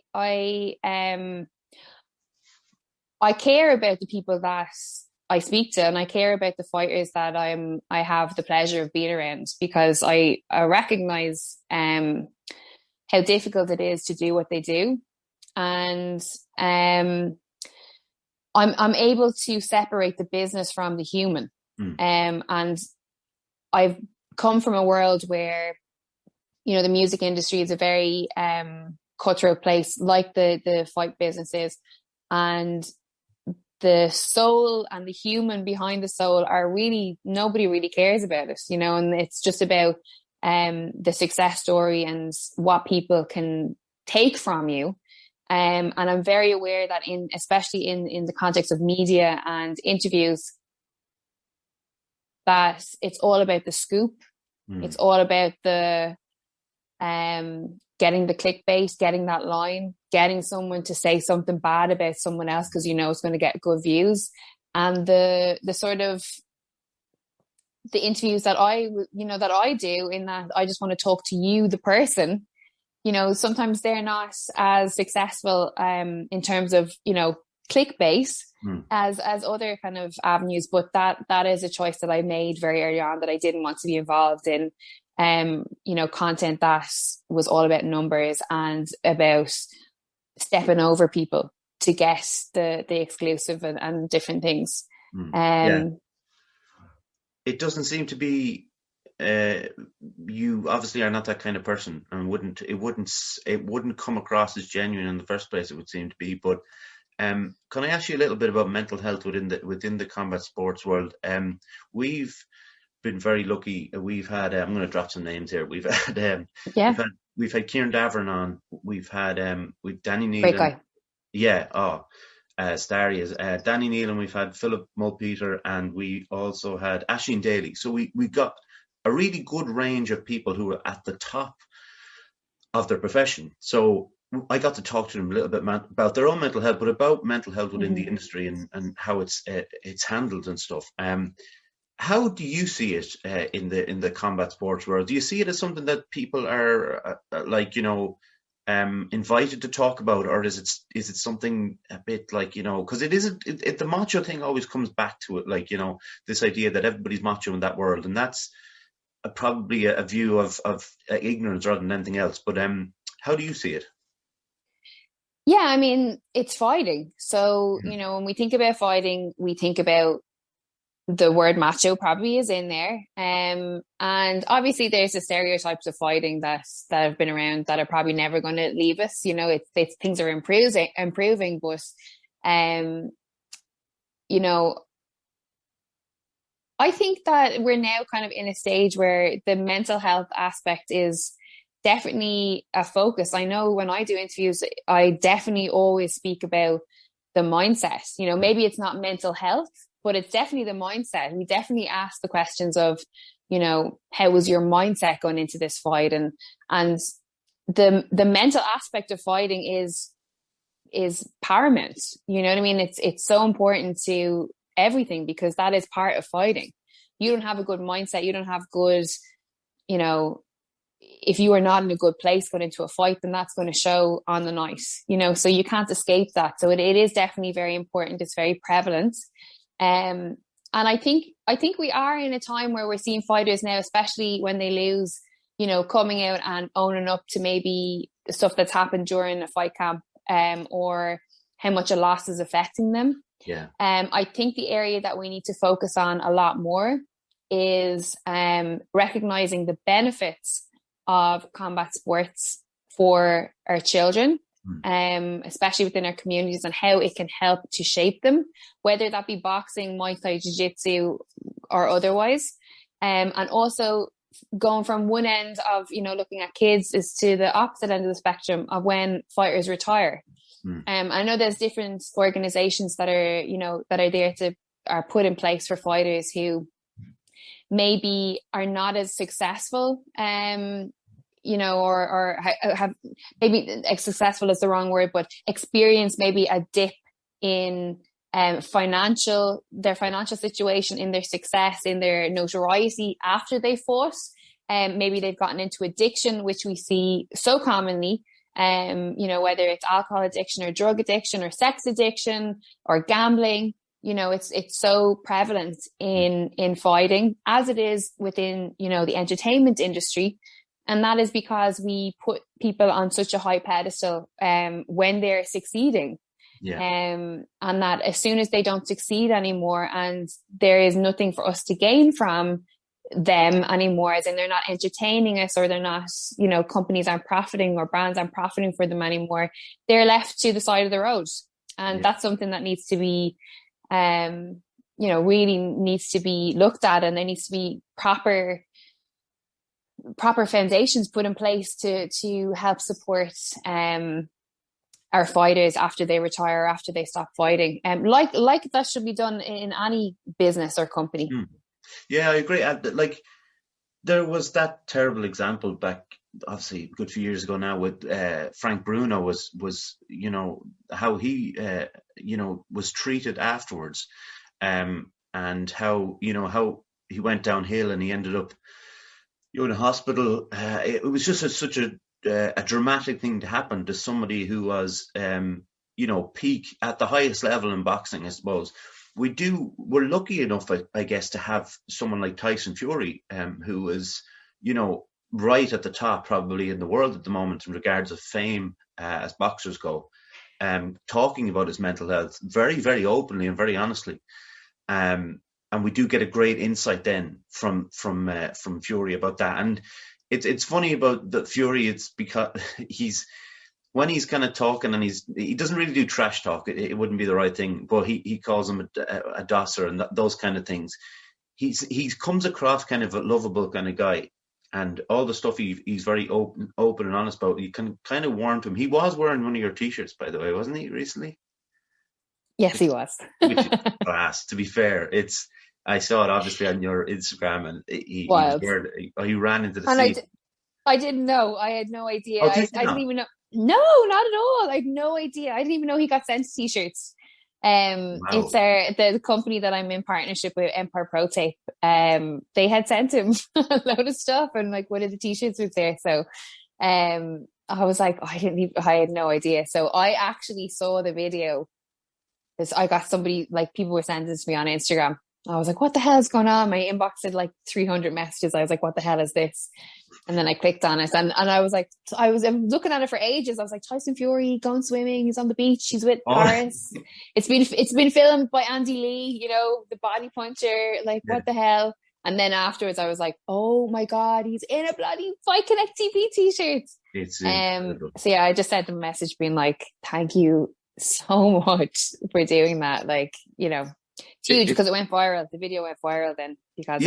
care about the people that I speak to, and I care about the fighters that I have the pleasure of being around, because I recognize how difficult it is to do what they do. And I'm able to separate the business from the human. And I've come from a world where, the music industry is a very cutthroat place, like the fight business is. And the soul and the human behind the soul are really, nobody really cares about it, and it's just about the success story and what people can take from you. And I'm very aware that especially in the context of media and interviews, that it's all about the scoop. It's all about the getting the clickbait, getting that line, getting someone to say something bad about someone else because it's going to get good views. And the sort of the interviews that I do, in that I just want to talk to you, the person. Sometimes they're not as successful in terms of, clickbait as other kind of avenues. But that is a choice that I made very early on, that I didn't want to be involved in, content that was all about numbers and about stepping over people to get the exclusive and different things. It doesn't seem to be, you obviously are not that kind of person, and it wouldn't come across as genuine in the first place, it would seem to be. But can I ask you a little bit about mental health within the combat sports world? We've been very lucky. We've had I'm going to drop some names here. We've had we've had Kieran Davern on. We've had Danny Neal. Great guy. Starry is Danny Neal, and we've had Philip Mulpeter, and we also had Aisling Daly. So we got a really good range of people who are at the top of their profession. So I got to talk to them a little bit about their own mental health, but about mental health within the industry and how it's handled and stuff. How do you see it in the combat sports world? Do you see it as something that people are invited to talk about, or is it something a bit like, because the macho thing always comes back to it, this idea that everybody's macho in that world, and that's probably a view of ignorance rather than anything else. But how do you see it? Yeah, I mean, it's fighting. So, when we think about fighting, we think about the word macho probably is in there. And obviously there's the stereotypes of fighting that have been around that are probably never going to leave us. It's things are improving, but I think that we're now kind of in a stage where the mental health aspect is definitely a focus. I know when I do interviews, I definitely always speak about the mindset. Maybe it's not mental health, but it's definitely the mindset. We definitely ask the questions of, how was your mindset going into this fight? And the mental aspect of fighting is is paramount. You know what I mean? It's so important to everything, because that is part of fighting. You don't have a good mindset, you don't have good, you know, if you are not in a good place going into a fight, then that's going to show on the night, you know, so you can't escape that. So it is definitely very important. It's very prevalent. And I think we are in a time where we're seeing fighters now, especially when they lose, you know, coming out and owning up to maybe the stuff that's happened during a fight camp, or how much a loss is affecting them. Yeah. I think the area that we need to focus on a lot more is recognizing the benefits of combat sports for our children, especially within our communities, and how it can help to shape them, whether that be boxing, Muay Thai, Jiu-Jitsu, or otherwise. And also going from one end of, you know, looking at kids is to the opposite end of the spectrum of when fighters retire. I know there's different organizations that are, you know, that are there to, are put in place for fighters who maybe are not as successful, you know, or have maybe successful is the wrong word, but experience maybe a dip in their financial situation, in their success, in their notoriety after they fought. Maybe they've gotten into addiction, which we see so commonly. You know, whether it's alcohol addiction or drug addiction or sex addiction or gambling, you know, it's so prevalent in fighting, as it is within, you know, the entertainment industry. And that is because we put people on such a high pedestal when they're succeeding. Yeah. And that as soon as they don't succeed anymore and there is nothing for us to gain from them anymore, as in they're not entertaining us, or they're not, you know, companies aren't profiting or brands aren't profiting for them anymore, they're left to the side of the road. And that's something that needs to be, you know, really needs to be looked at, and there needs to be proper foundations put in place to help support our fighters after they retire, after they stop fighting. Like that should be done in any business or company. Yeah, I agree. Like, there was that terrible example back, obviously, a good few years ago now, with Frank Bruno was you know, how he you know, was treated afterwards, and how, you know, how he went downhill and he ended up, you know, in a hospital. It was just such a dramatic thing to happen to somebody who was, you know, peak at the highest level in boxing, I suppose. We're lucky enough, I guess, to have someone like Tyson Fury, who is, you know, right at the top probably in the world at the moment in regards of fame, as boxers go, talking about his mental health very, very openly and very honestly. And we do get a great insight then from Fury about that. And it's funny about the Fury. It's because when he's kind of talking, and he doesn't really do trash talk. It wouldn't be the right thing, but he calls him a dosser and those kind of things. He comes across kind of a lovable kind of guy, and all the stuff he's very open and honest about. You can kind of warm to him. He was wearing one of your T-shirts, by the way, wasn't he, recently? Yes, he was. Which is class. To be fair, I saw it obviously on your Instagram, and he ran into the sea. I didn't know. I had no idea. Oh, I didn't even know. No, not at all. I had no idea. I didn't even know he got sent T-shirts. Wow. It's the company that I'm in partnership with, Empire Pro Tape. They had sent him a load of stuff, and like one of the T-shirts was there. So, I was like, I had no idea. So I actually saw the video, because I got somebody, like, people were sending it to me on Instagram. I was like, what the hell is going on? My inbox had like 300 messages. I was like, what the hell is this? And then I clicked on it, and I was like, I was looking at it for ages. I was like, Tyson Fury going swimming. He's on the beach. He's with Paris. It's been filmed by Andy Lee, you know, the body puncher. Like, what the hell? And then afterwards I was like, oh my God, he's in a bloody Fight Connect TV T-shirt. It's so yeah, I just sent him a message being like, thank you so much for doing that. Like, you know, it's huge because it went viral. The video went viral then because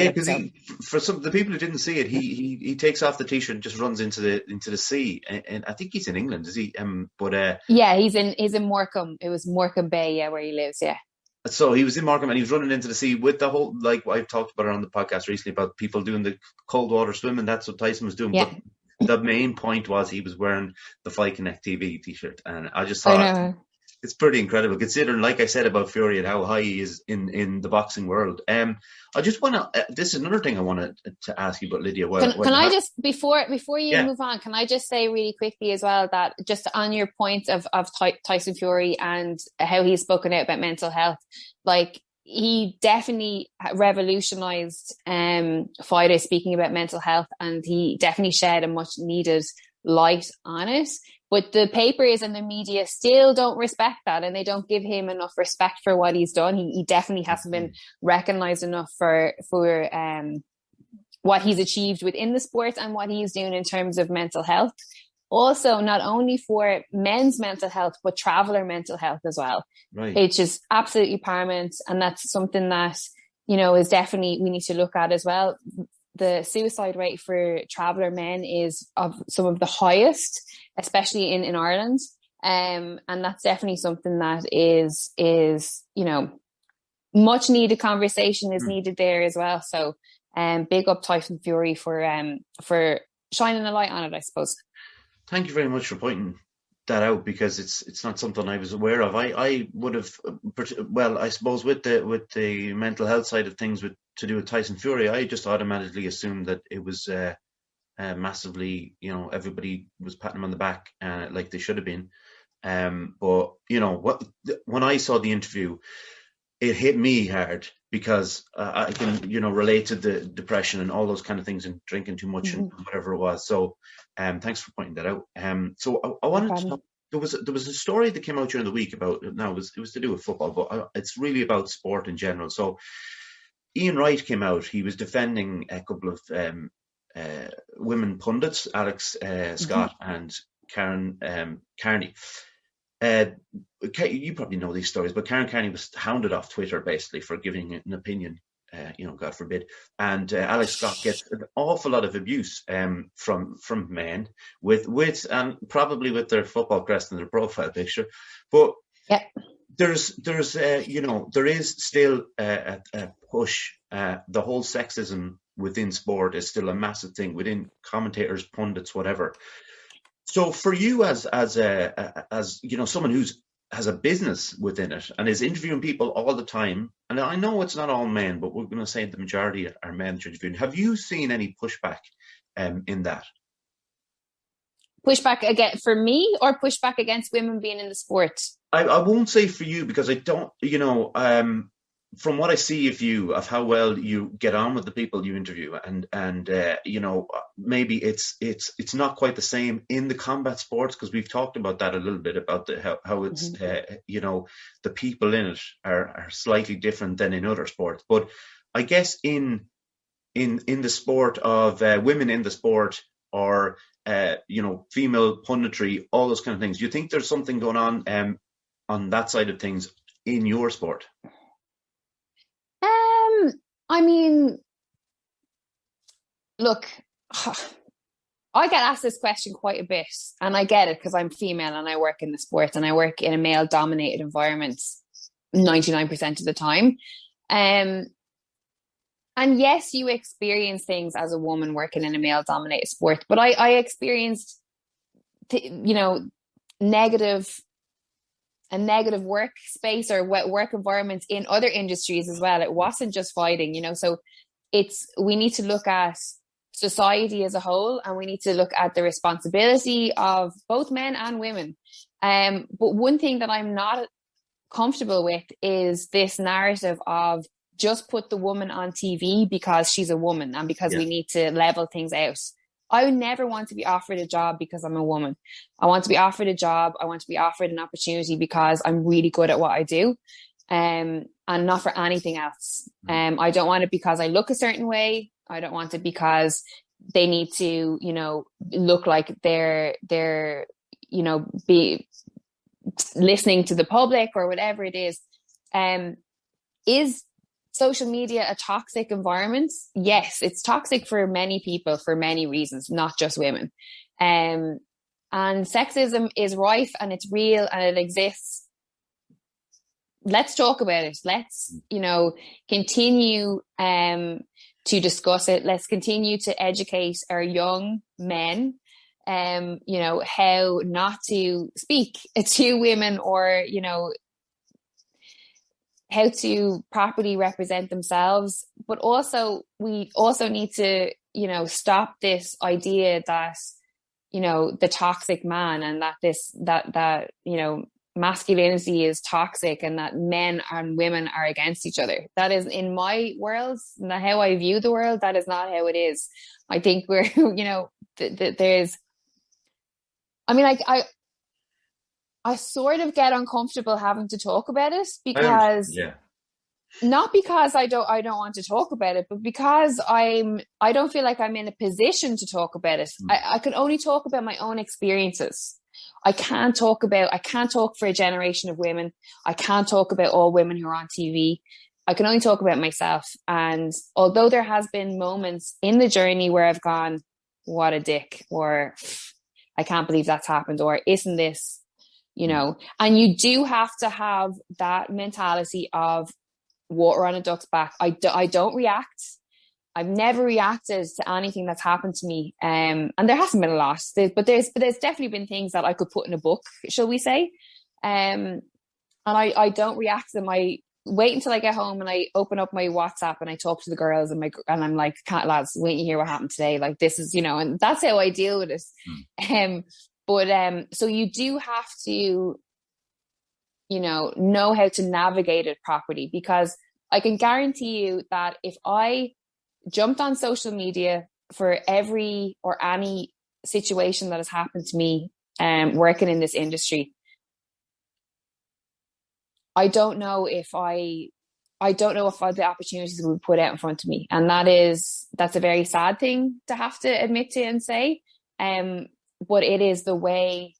for some the people who didn't see it, he takes off the T-shirt and just runs into the sea, and I think he's in England, is he? Yeah, he's in Morecambe. It was Morecambe Bay, yeah, where he lives. Yeah. So he was in Morecambe and he was running into the sea with the whole, like I've talked about it on the podcast recently about people doing the cold water swimming. That's what Tyson was doing. Yeah. But the main point was he was wearing the Fight Connect TV T-shirt, and I just thought It's pretty incredible considering, like I said about Fury and how high he is in the boxing world. I just want to. This is another thing I wanted to ask you about, Lydia. Can I just before you yeah, move on? Can I just say really quickly as well that just on your point of Tyson Fury and how he's spoken out about mental health, like he definitely revolutionized fighters speaking about mental health, and he definitely shed a much needed light on it. But the papers and the media still don't respect that, and they don't give him enough respect for what he's done. He definitely hasn't been recognized enough for what he's achieved within the sport and what he's doing in terms of mental health. Also, not only for men's mental health, but traveler mental health as well. right. It's just absolutely paramount, and that's something that is definitely we need to look at as well. The suicide rate for traveller men is of some of the highest, especially in Ireland. And that's definitely something that is much needed conversation is needed there as well. So big up Tyson Fury for shining a light on it, I suppose. Thank you very much for pointing that out, because it's not something I was aware of. I would have, well, I suppose with the mental health side of things to do with Tyson Fury, I just automatically assumed that it was massively, everybody was patting him on the back like they should have been. But when I saw the interview, it hit me hard because I can, relate to the depression and all those kind of things and drinking too much and whatever it was. So, thanks for pointing that out. So I wanted to talk, there was a story that came out during the week about, now it was to do with football, but it's really about sport in general. So Ian Wright came out. He was defending a couple of women pundits, Alex Scott and Karen Carney. You probably know these stories, but Karen Carney was hounded off Twitter basically for giving an opinion, God forbid. And Alex Scott gets an awful lot of abuse from men with and probably with their football crest and their profile picture. But there is still a push. The whole sexism within sport is still a massive thing within commentators, pundits, whatever. So for you as someone who's has a business within it and is interviewing people all the time, and I know it's not all men, but we're going to say the majority are men that you're interviewing. Have you seen any pushback in that? Pushback again for me, or pushback against women being in the sport? I won't say for you, because I don't, from what I see of you, of how well you get on with the people you interview, and maybe it's not quite the same in the combat sports, because we've talked about that a little bit, about how it's the people in it are slightly different than in other sports. But I guess in the sport of women in the sport, or female punditry, all those kind of things, do you think there's something going on that side of things in your sport? I mean, look, I get asked this question quite a bit, and I get it because I'm female and I work in the sport and I work in a male-dominated environment 99% of the time. And yes, you experience things as a woman working in a male-dominated sport, but I experienced, a negative workspace or work environments in other industries as well. It wasn't just fighting, so we need to look at society as a whole, and we need to look at the responsibility of both men and women. But one thing that I'm not comfortable with is this narrative of just put the woman on TV because she's a woman and because we need to level things out. I would never want to be offered a job because I'm a woman. I want to be offered a job. I want to be offered an opportunity because I'm really good at what I do, and not for anything else. I don't want it because I look a certain way. I don't want it because they need to, look like they're be listening to the public or whatever it is. Is social media a toxic environment? Yes, it's toxic for many people for many reasons, not just women. And sexism is rife and it's real and it exists. Let's talk about it. Let's, continue to discuss it. Let's continue to educate our young men you know, how not to speak to women, or, you know, how to properly represent themselves. But also, we also need to, you know, stop this idea that, you know, the toxic man, and that you know, masculinity is toxic, and that men and women are against each other. That is, in my world, how I view the world, that is not how it is. I think we're, you know, there's, I mean, like, I sort of get uncomfortable having to talk about it, because not because I don't want to talk about it, but because I don't feel like I'm in a position to talk about it. I can only talk about my own experiences. I can't talk for a generation of women. I can't talk about all women who are on TV. I can only talk about myself. And although there has been moments in the journey where I've gone, what a dick, or I can't believe that's happened, or isn't this, you know, and you do have to have that mentality of water on a duck's back. I don't react. I've never reacted to anything that's happened to me. And there hasn't been a lot, but there's definitely been things that I could put in a book, shall we say. And I don't react to them. I wait until I get home and I open up my WhatsApp and I talk to the girls, and I'm like, can't, lads, wait to hear what happened today. Like, this is, you know, and that's how I deal with it. But so you do have to, you know how to navigate it properly, because I can guarantee you that if I jumped on social media for every or any situation that has happened to me, working in this industry, I don't know if the opportunities will be put out in front of me. And that's a very sad thing to have to admit to and say. But it is the way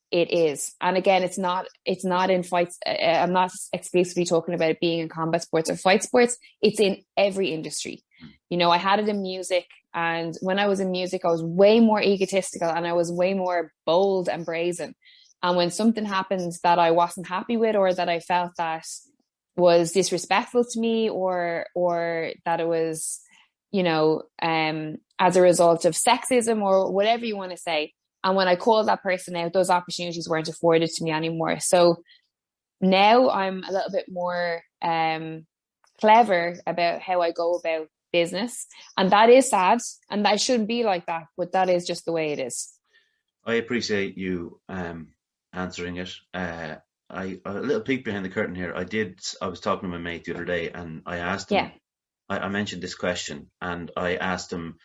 it is. And again, it's not in fights. I'm not exclusively talking about it being in combat sports or fight sports. It's in every industry. You know, I had it in music, and when I was in music, I was way more egotistical, and I was way more bold and brazen. And when something happened that I wasn't happy with, or that I felt that was disrespectful to me, or that it was, you know, as a result of sexism or whatever you want to say, and when I called that person out, those opportunities weren't afforded to me anymore. So now I'm a little bit more clever about how I go about business. And that is sad, and that shouldn't be like that, but that is just the way it is. I appreciate you answering it. A little peek behind the curtain here. I was talking to my mate the other day, and I asked him, I mentioned this question, and I asked him,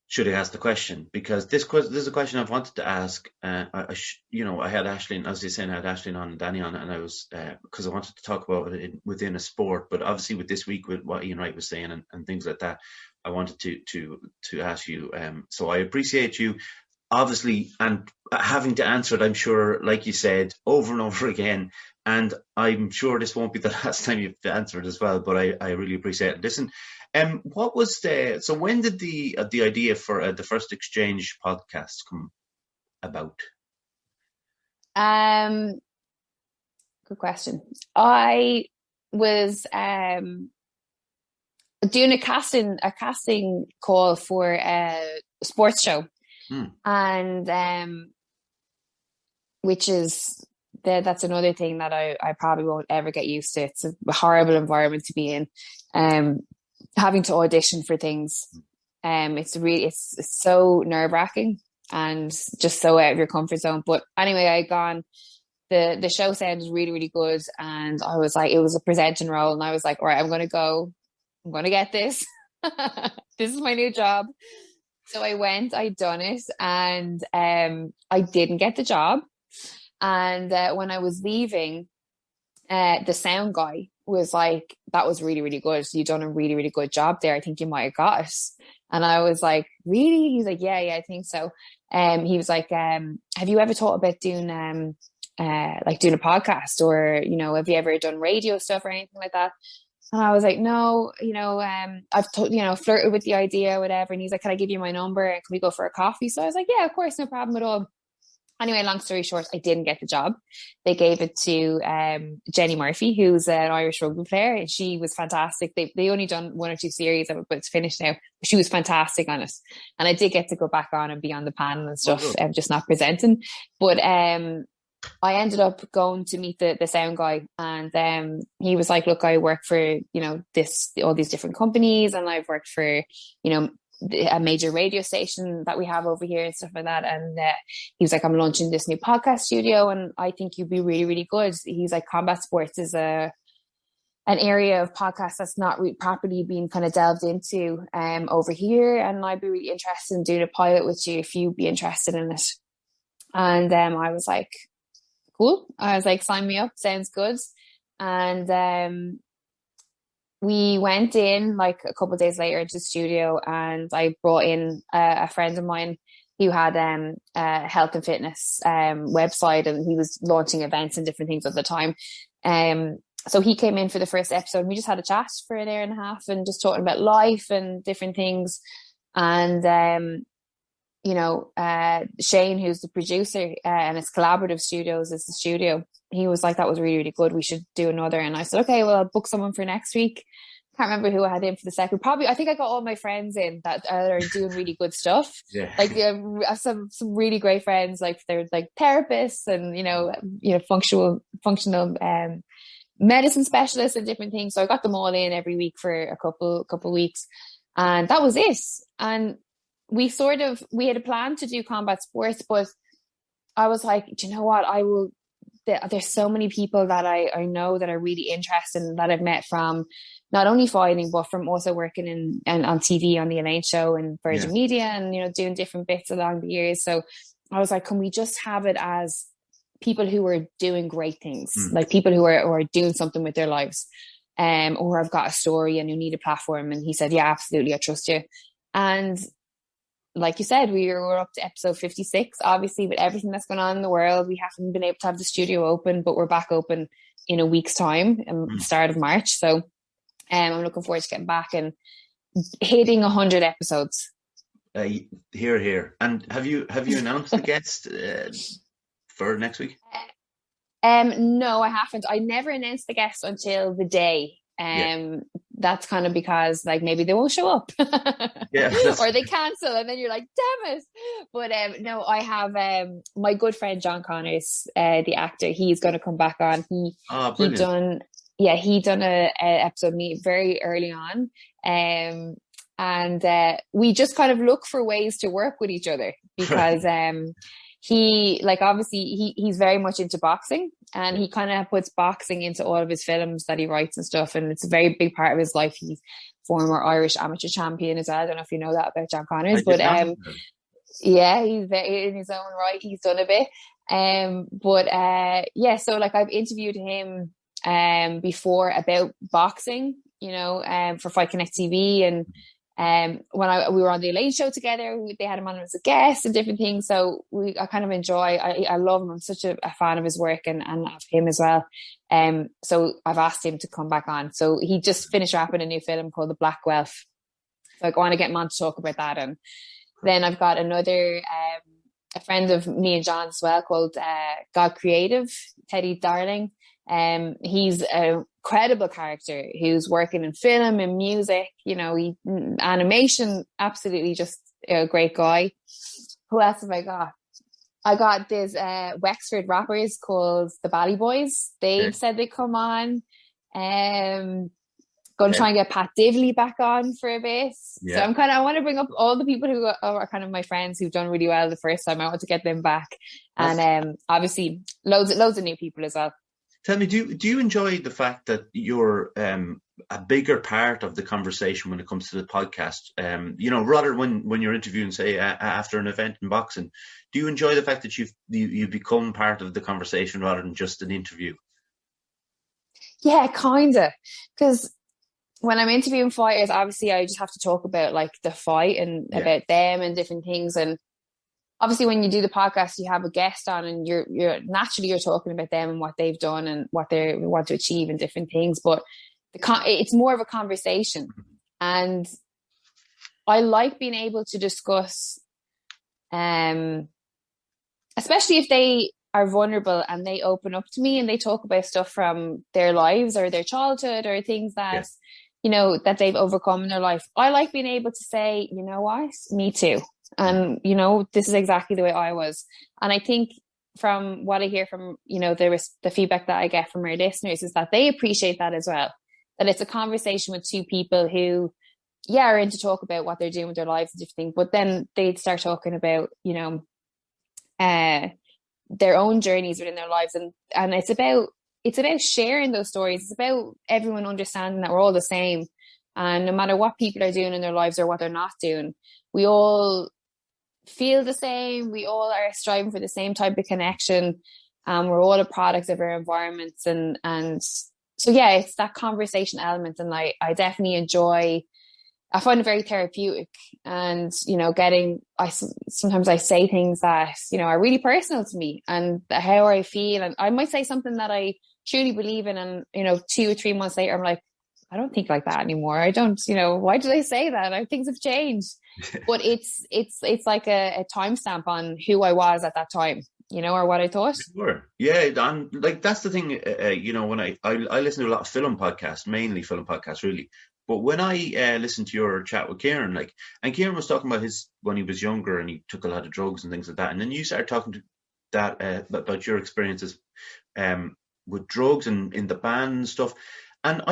should I ask the question? Because this is a question I've wanted to ask. I had Aisling, as you saying, I had Aisling on and Danny on, and I was, because I wanted to talk about it within a sport, but obviously with this week, with what Ian Wright was saying and things like that, I wanted to ask you. So I appreciate you, obviously, and having to answer it, I'm sure, like you said, over and over again. And I'm sure this won't be the last time you've answered as well, but I really appreciate it. Listen, what was so when did the idea for the First Exchange podcast come about? Good question. I was doing a casting call for a sports show, and which is that's another thing that I probably won't ever get used to. It's a horrible environment to be in. Having to audition for things, it's so nerve-wracking and just so out of your comfort zone. But anyway, I gone. The show sounded really, really good, and I was like, it was a presenting role, and I was like, all right, I'm going to get this. This is my new job. So I went, I done it, and I didn't get the job. And when I was leaving, the sound guy was like, that was really, really good. So you've done a really, really good job there. I think you might have got it. And I was like, really? He's like, yeah, I think so. He was like, have you ever thought about doing doing a podcast, or, you know, have you ever done radio stuff or anything like that? And I was like, no, you know, I've flirted with the idea, whatever. And he's like, can I give you my number and can we go for a coffee? So I was like, yeah, of course, no problem at all. Anyway, long story short, I didn't get the job. They gave it to Jenny Murphy, who's an Irish rugby player, and she was fantastic. They only done 1 or 2 series of it, but it's finished now. She was fantastic on it, and I did get to go back on and be on the panel and stuff, just not presenting. But I ended up going to meet the sound guy, and he was like, "Look, I work for all these different companies, and I've worked for a major radio station that we have over here and stuff like that." And he was like, "I'm launching this new podcast studio, and I think you'd be really, really good." He's like, "Combat sports is an area of podcast that's not properly being kind of delved into over here, and I'd be really interested in doing a pilot with you if you'd be interested in it." And I was like, "Cool." I was like, "Sign me up, sounds good." And we went in like a couple of days later into the studio, and I brought in a friend of mine who had a health and fitness website, and he was launching events and different things at the time. So he came in for the first episode, and we just had a chat for an hour and a half and just talking about life and different things. And Shane, who's the producer, and it's Collaborative Studios is the studio, he was like, "That was really, really good. We should do another." And I said, "Okay, well, I'll book someone for next week." Can't remember who I had in for the second. Probably, I think I got all my friends in that are doing really good stuff. Yeah. Like I have some really great friends, like they're like therapists and functional medicine specialists and different things. So I got them all in every week for a couple weeks, and that was it. And we had a plan to do combat sports, but I was like, "Do you know what? There's so many people that I know that are really interested and that I've met from not only fighting, but from also working on TV on the Elaine Show and Virgin Media and, doing different bits along the years." So I was like, "Can we just have it as people who are doing great things, like people who are doing something with their lives, or have got a story and who need a platform?" And he said, "Yeah, absolutely. I trust you." And like you said, we're up to episode 56. Obviously, with everything that's going on in the world, we haven't been able to have the studio open, but we're back open in a week's time, start of March. So I'm looking forward to getting back and hitting 100 episodes. Here. And have you announced the guest for next week? No, I haven't. I never announced the guest until the day. That's kind of because like maybe they won't show up or they cancel, and then you're like, "Damn it." But no, I have my good friend John Connors, the actor. He's going to come back on. He done a episode me very early on, and we just kind of look for ways to work with each other because he's very much into boxing, and he kind of puts boxing into all of his films that he writes and stuff, and it's a very big part of his life. He's former Irish amateur champion as well. I don't know if you know that about John Connors, but he's very, in his own right, he's done a bit. So like I've interviewed him before about boxing, for Fight Connect TV, and when we were on the Elaine Show together, they had him on as a guest and different things. So I kind of enjoy. I love him. I'm such a fan of his work and of him as well. So I've asked him to come back on. So he just finished wrapping a new film called The Black Wealth. So I want to get him on to talk about that. And then I've got another a friend of me and John as well called God Creative, Teddy Darling. He's a credible character who's working in film and music, animation, absolutely just a great guy. Who else have I got? I got this Wexford rappers called the Bally Boys. They've said they come on. Going to try and get Pat Divley back on for a bit. So I want to bring up all the people who are kind of my friends who've done really well the first time. I want to get them back. And obviously loads of new people as well. Tell me, do you enjoy the fact that you're a bigger part of the conversation when it comes to the podcast? Rather when you're interviewing, say, after an event in boxing, do you enjoy the fact that you've become part of the conversation rather than just an interview? Yeah, kind of. Because when I'm interviewing fighters, obviously I just have to talk about like the fight and about them and different things. And obviously when you do the podcast, you have a guest on and you're naturally talking about them and what they've done and what they want to achieve and different things. But it's more of a conversation. And I like being able to discuss especially if they are vulnerable and they open up to me and they talk about stuff from their lives or their childhood or things Yeah. that, that they've overcome in their life. I like being able to say, you know what, me too. And, this is exactly the way I was. And I think from what I hear from, the feedback that I get from our listeners is that they appreciate that as well. That it's a conversation with two people who, are into talk about what they're doing with their lives and different things, but then they'd start talking about, their own journeys within their lives, and it's about sharing those stories. It's about everyone understanding that we're all the same, and no matter what people are doing in their lives or what they're not doing, we all feel the same. We all are striving for the same type of connection. We're all a product of our environments, and so it's that conversation element, and I definitely enjoy. I find it very therapeutic, and sometimes I say things that are really personal to me and how I feel, and I might say something that I truly believe in, and 2 or 3 months later I'm like, I don't think like that anymore. I don't, why did I say that? Things have changed. But it's like a timestamp on who I was at that time, or what I thought. Sure. Yeah, and like that's the thing. When I listen to a lot of film podcasts, mainly film podcasts, really. But when I listened to your chat with Kieran, and Kieran was talking about his when he was younger and he took a lot of drugs and things like that, and then you started talking to that about your experiences with drugs and in the band and stuff. And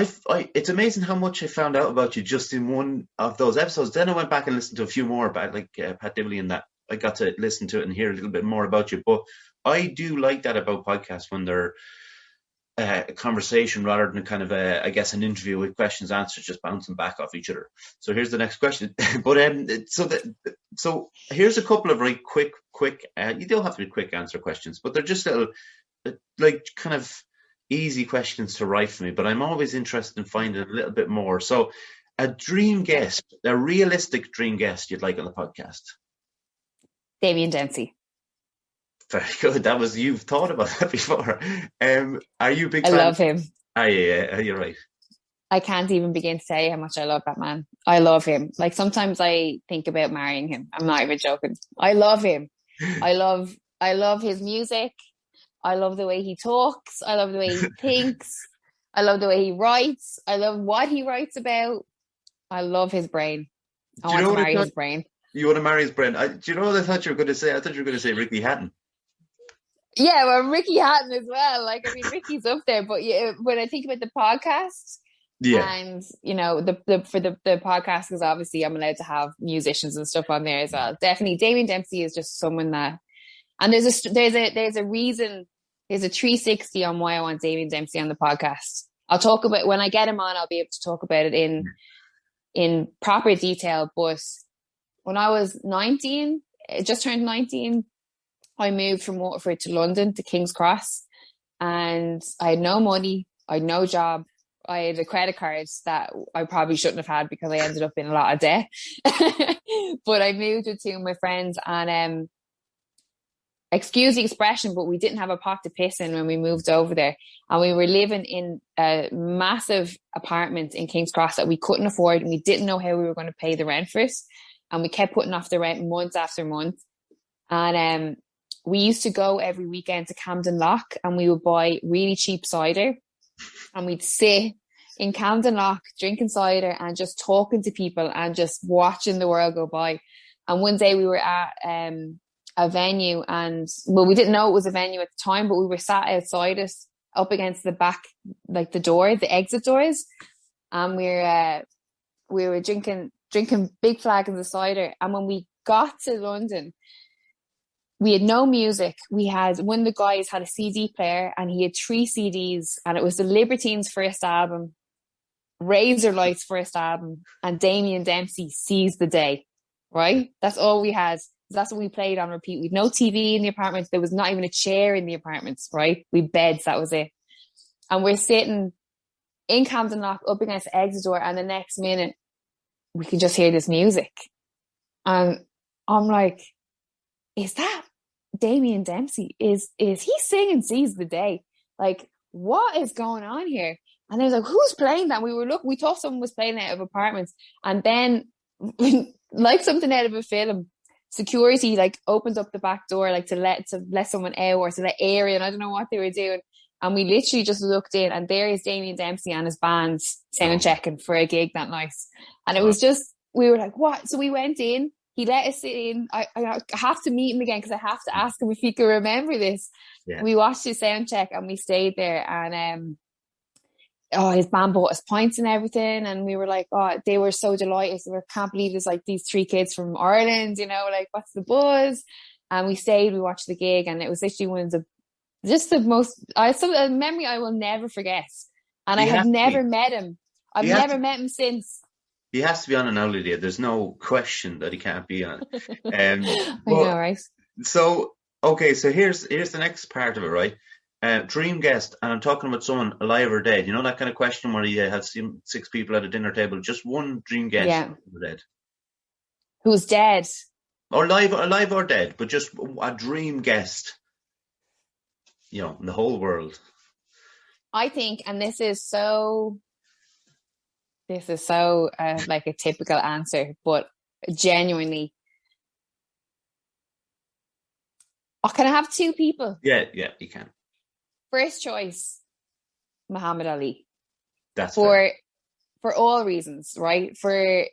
it's amazing how much I found out about you just in one of those episodes. Then I went back and listened to a few more about Pat Dibley and that. I got to listen to it and hear a little bit more about you. But I do like that about podcasts when they're a conversation rather than kind of I guess an interview with questions answers just bouncing back off each other. So here's the next question. But so here's a couple of very quick you don't have to be quick answer questions, but they're just little like kind of easy questions to write for me, but I'm always interested in finding a little bit more. So a dream guest, a realistic dream guest you'd like on the podcast. Damien Dempsey. Very good. You've thought about that before. Are you a big fan? I love him. Yeah, you're right. I can't even begin to say how much I love that man. I love him. Like sometimes I think about marrying him. I'm not even joking. I love him. I love his music. I love the way he talks. I love the way he thinks. I love the way he writes. I love what he writes about. I love his brain. I want to marry his brain. You want to marry his brain? Do you know what I thought you were going to say? I thought you were going to say Ricky Hatton. Yeah, well, Ricky Hatton as well. Ricky's up there. But when I think about the podcast, and for the podcast, because obviously I'm allowed to have musicians and stuff on there as well. Definitely, Damien Dempsey is just someone that, and there's a reason, there's a 360 on why I want Damien Dempsey on the podcast. I'll talk about when I get him on. I'll be able to talk about it in proper detail. But when I was 19, just turned 19. I moved from Waterford to London to King's Cross, and I had no money. I had no job. I had a credit card that I probably shouldn't have had because I ended up in a lot of debt. But I moved with 2 of my friends, and excuse the expression, but we didn't have a pot to piss in when we moved over there. And we were living in a massive apartment in King's Cross that we couldn't afford, and we didn't know how we were going to pay the rent for it. And we kept putting off the rent month after month. And we used to go every weekend to Camden Lough, and we would buy really cheap cider, and we'd sit in Camden Lough drinking cider and just talking to people and just watching the world go by. And one day we were at a venue, and we didn't know it was a venue at the time, but we were sat outside it up against the back, like the exit doors, and we were drinking big flagons of cider. And when we got to London, we had no music. One of the guys had a CD player, and he had 3 CDs, and it was the Libertines' first album, Razorlight's first album, and Damien Dempsey Seize the Day. Right? That's all we had. That's what we played on repeat. We had no TV in the apartment. There was not even a chair in the apartments, right? We had beds, that was it. And we're sitting in Camden Lough up against the exit door, and the next minute we can just hear this music. And I'm like, is that Damien Dempsey? Is he singing Seize the Day? Like, what is going on here? And they was like, who's playing that? We thought someone was playing it out of apartments. And then like something out of a film, security like opened up the back door like to let someone out or to let air in. I don't know what they were doing. And we literally just looked in, and there is Damien Dempsey and his band sound checking for a gig that night. And it was just, we were like, what? So we went in. He let us sit in. I have to meet him again because I have to ask him if he can remember this. Yeah. We watched his sound check and we stayed there. And his band bought us pints and everything. And we were like, they were so delighted. So we can't believe there's like these 3 kids from Ireland, you know, like what's the buzz? And we stayed, we watched the gig, and it was literally one of the most, a memory I will never forget. And I had never met him. I've never met him since. He has to be on it now, Lydia. There's no question that he can't be on it. I know, right? So, okay, so here's the next part of it, right? Dream guest, and I'm talking about someone alive or dead. You know that kind of question where you have 6 people at a dinner table, just one dream guest. Yeah. Dead. Who's dead? Or alive or dead, but just a dream guest. You know, in the whole world. I think, and this is so like a typical answer, but genuinely, can I have 2 people? Yeah, you can. First choice, Muhammad Ali. That's for all reasons, right? For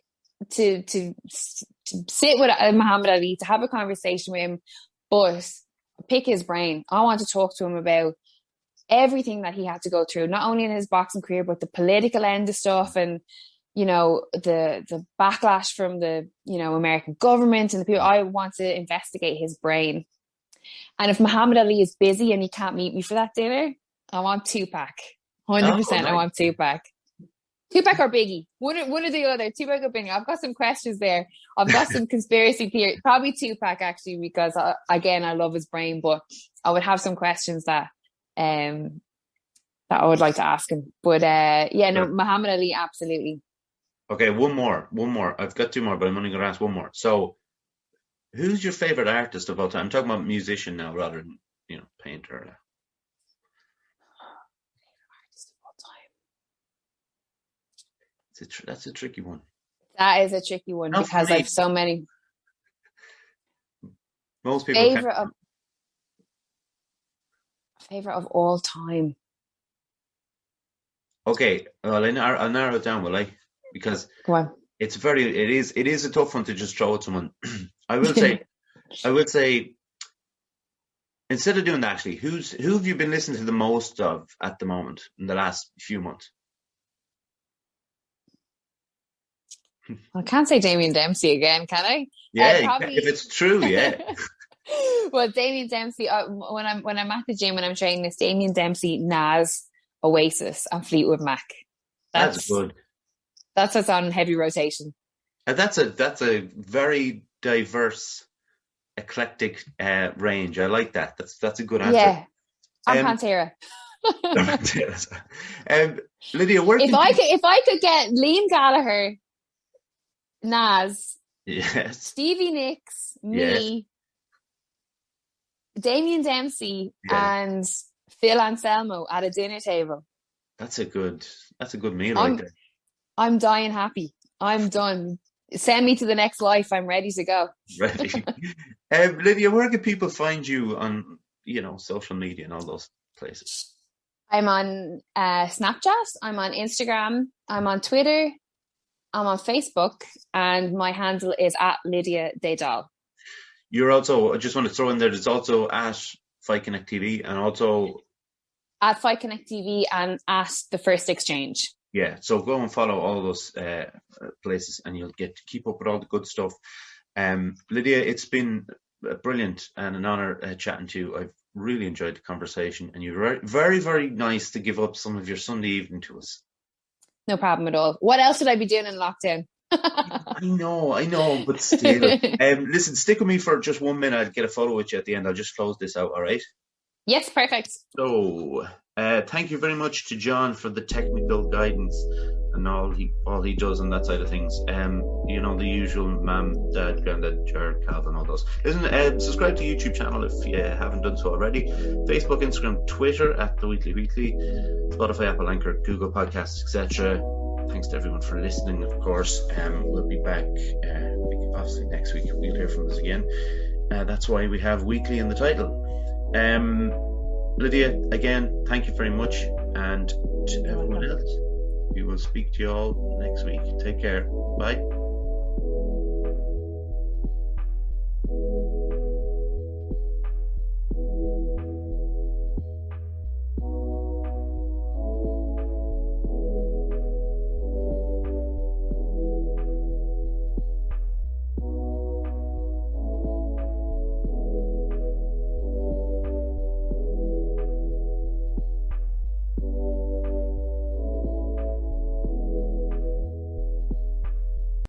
to sit with Muhammad Ali, to have a conversation with him, but pick his brain. I want to talk to him about everything that he had to go through, not only in his boxing career, but the political end of stuff, and you know, the backlash from the, you know, American government and the people. I want to investigate his brain. And if Muhammad Ali is busy and he can't meet me for that dinner, I want Tupac. 100%. I want Tupac. Tupac or Biggie, one or the other. Tupac or Biggie. I've got some questions there. I've got some conspiracy theory. Probably Tupac, actually, because again, I love his brain. But I would have some questions that I would like to ask him. But Muhammad Ali, absolutely. Okay, one more. I've got 2 more, but I'm only going to ask one more. So, who's your favorite artist of all time? I'm talking about musician now, rather than, you know, painter. Artist of all time. That's a tricky one. That is a tricky one. Not because I've so many. Most people. Favorite of all time. Okay, well, I'll narrow it down, will I? Because go on. It is a tough one to just throw at someone. I would say, instead of doing that, actually, who have you been listening to the most of at the moment in the last few months? I can't say Damien Dempsey again, can I? Yeah, if it's true, yeah. Well, Damien Dempsey, when I'm at the gym and I'm training, it's Damien Dempsey, Nas, Oasis, and Fleetwood Mac. That's good. That's what's on heavy rotation. And that's a very diverse, eclectic range. I like that. That's a good answer. Yeah, I'm Pantera. Lydia, if I could get Liam Gallagher, Nas, yes, Stevie Nicks, me, Damien Dempsey, and Phil Anselmo at a dinner table. That's a good meal right there. I'm dying happy. I'm done. Send me to the next life. I'm ready to go. Ready. Lydia, where can people find you on, you know, social media and all those places? I'm on Snapchat. I'm on Instagram. I'm on Twitter. I'm on Facebook. And my handle is at Lydia Daydal. You're also, I just want to throw in there, there's also at Fight Connect TV and also at Fight Connect TV and at The First Exchange. Yeah, so go and follow all those places and you'll get to keep up with all the good stuff. Lydia, it's been brilliant and an honour chatting to you. I've really enjoyed the conversation, and you're very, very, very nice to give up some of your Sunday evening to us. No problem at all. What else would I be doing in lockdown? I know, but still. Listen, stick with me for just 1 minute. I'll get a photo with you at the end. I'll just close this out, all right? Yes, perfect. So, thank you very much to John for the technical guidance and all he does on that side of things. You know, the usual mum, dad, granddad, Jared, Calvin, all those. Listen, subscribe to the YouTube channel if you haven't done so already. Facebook, Instagram, Twitter at The Wheatley, Spotify, Apple, Anchor, Google Podcasts, etc. Thanks to everyone for listening, of course. We'll be back obviously next week. We'll hear from us again. That's why we have Wheatley in the title. Lydia, again, thank you very much. And to everyone else, we will speak to you all next week. Take care. Bye.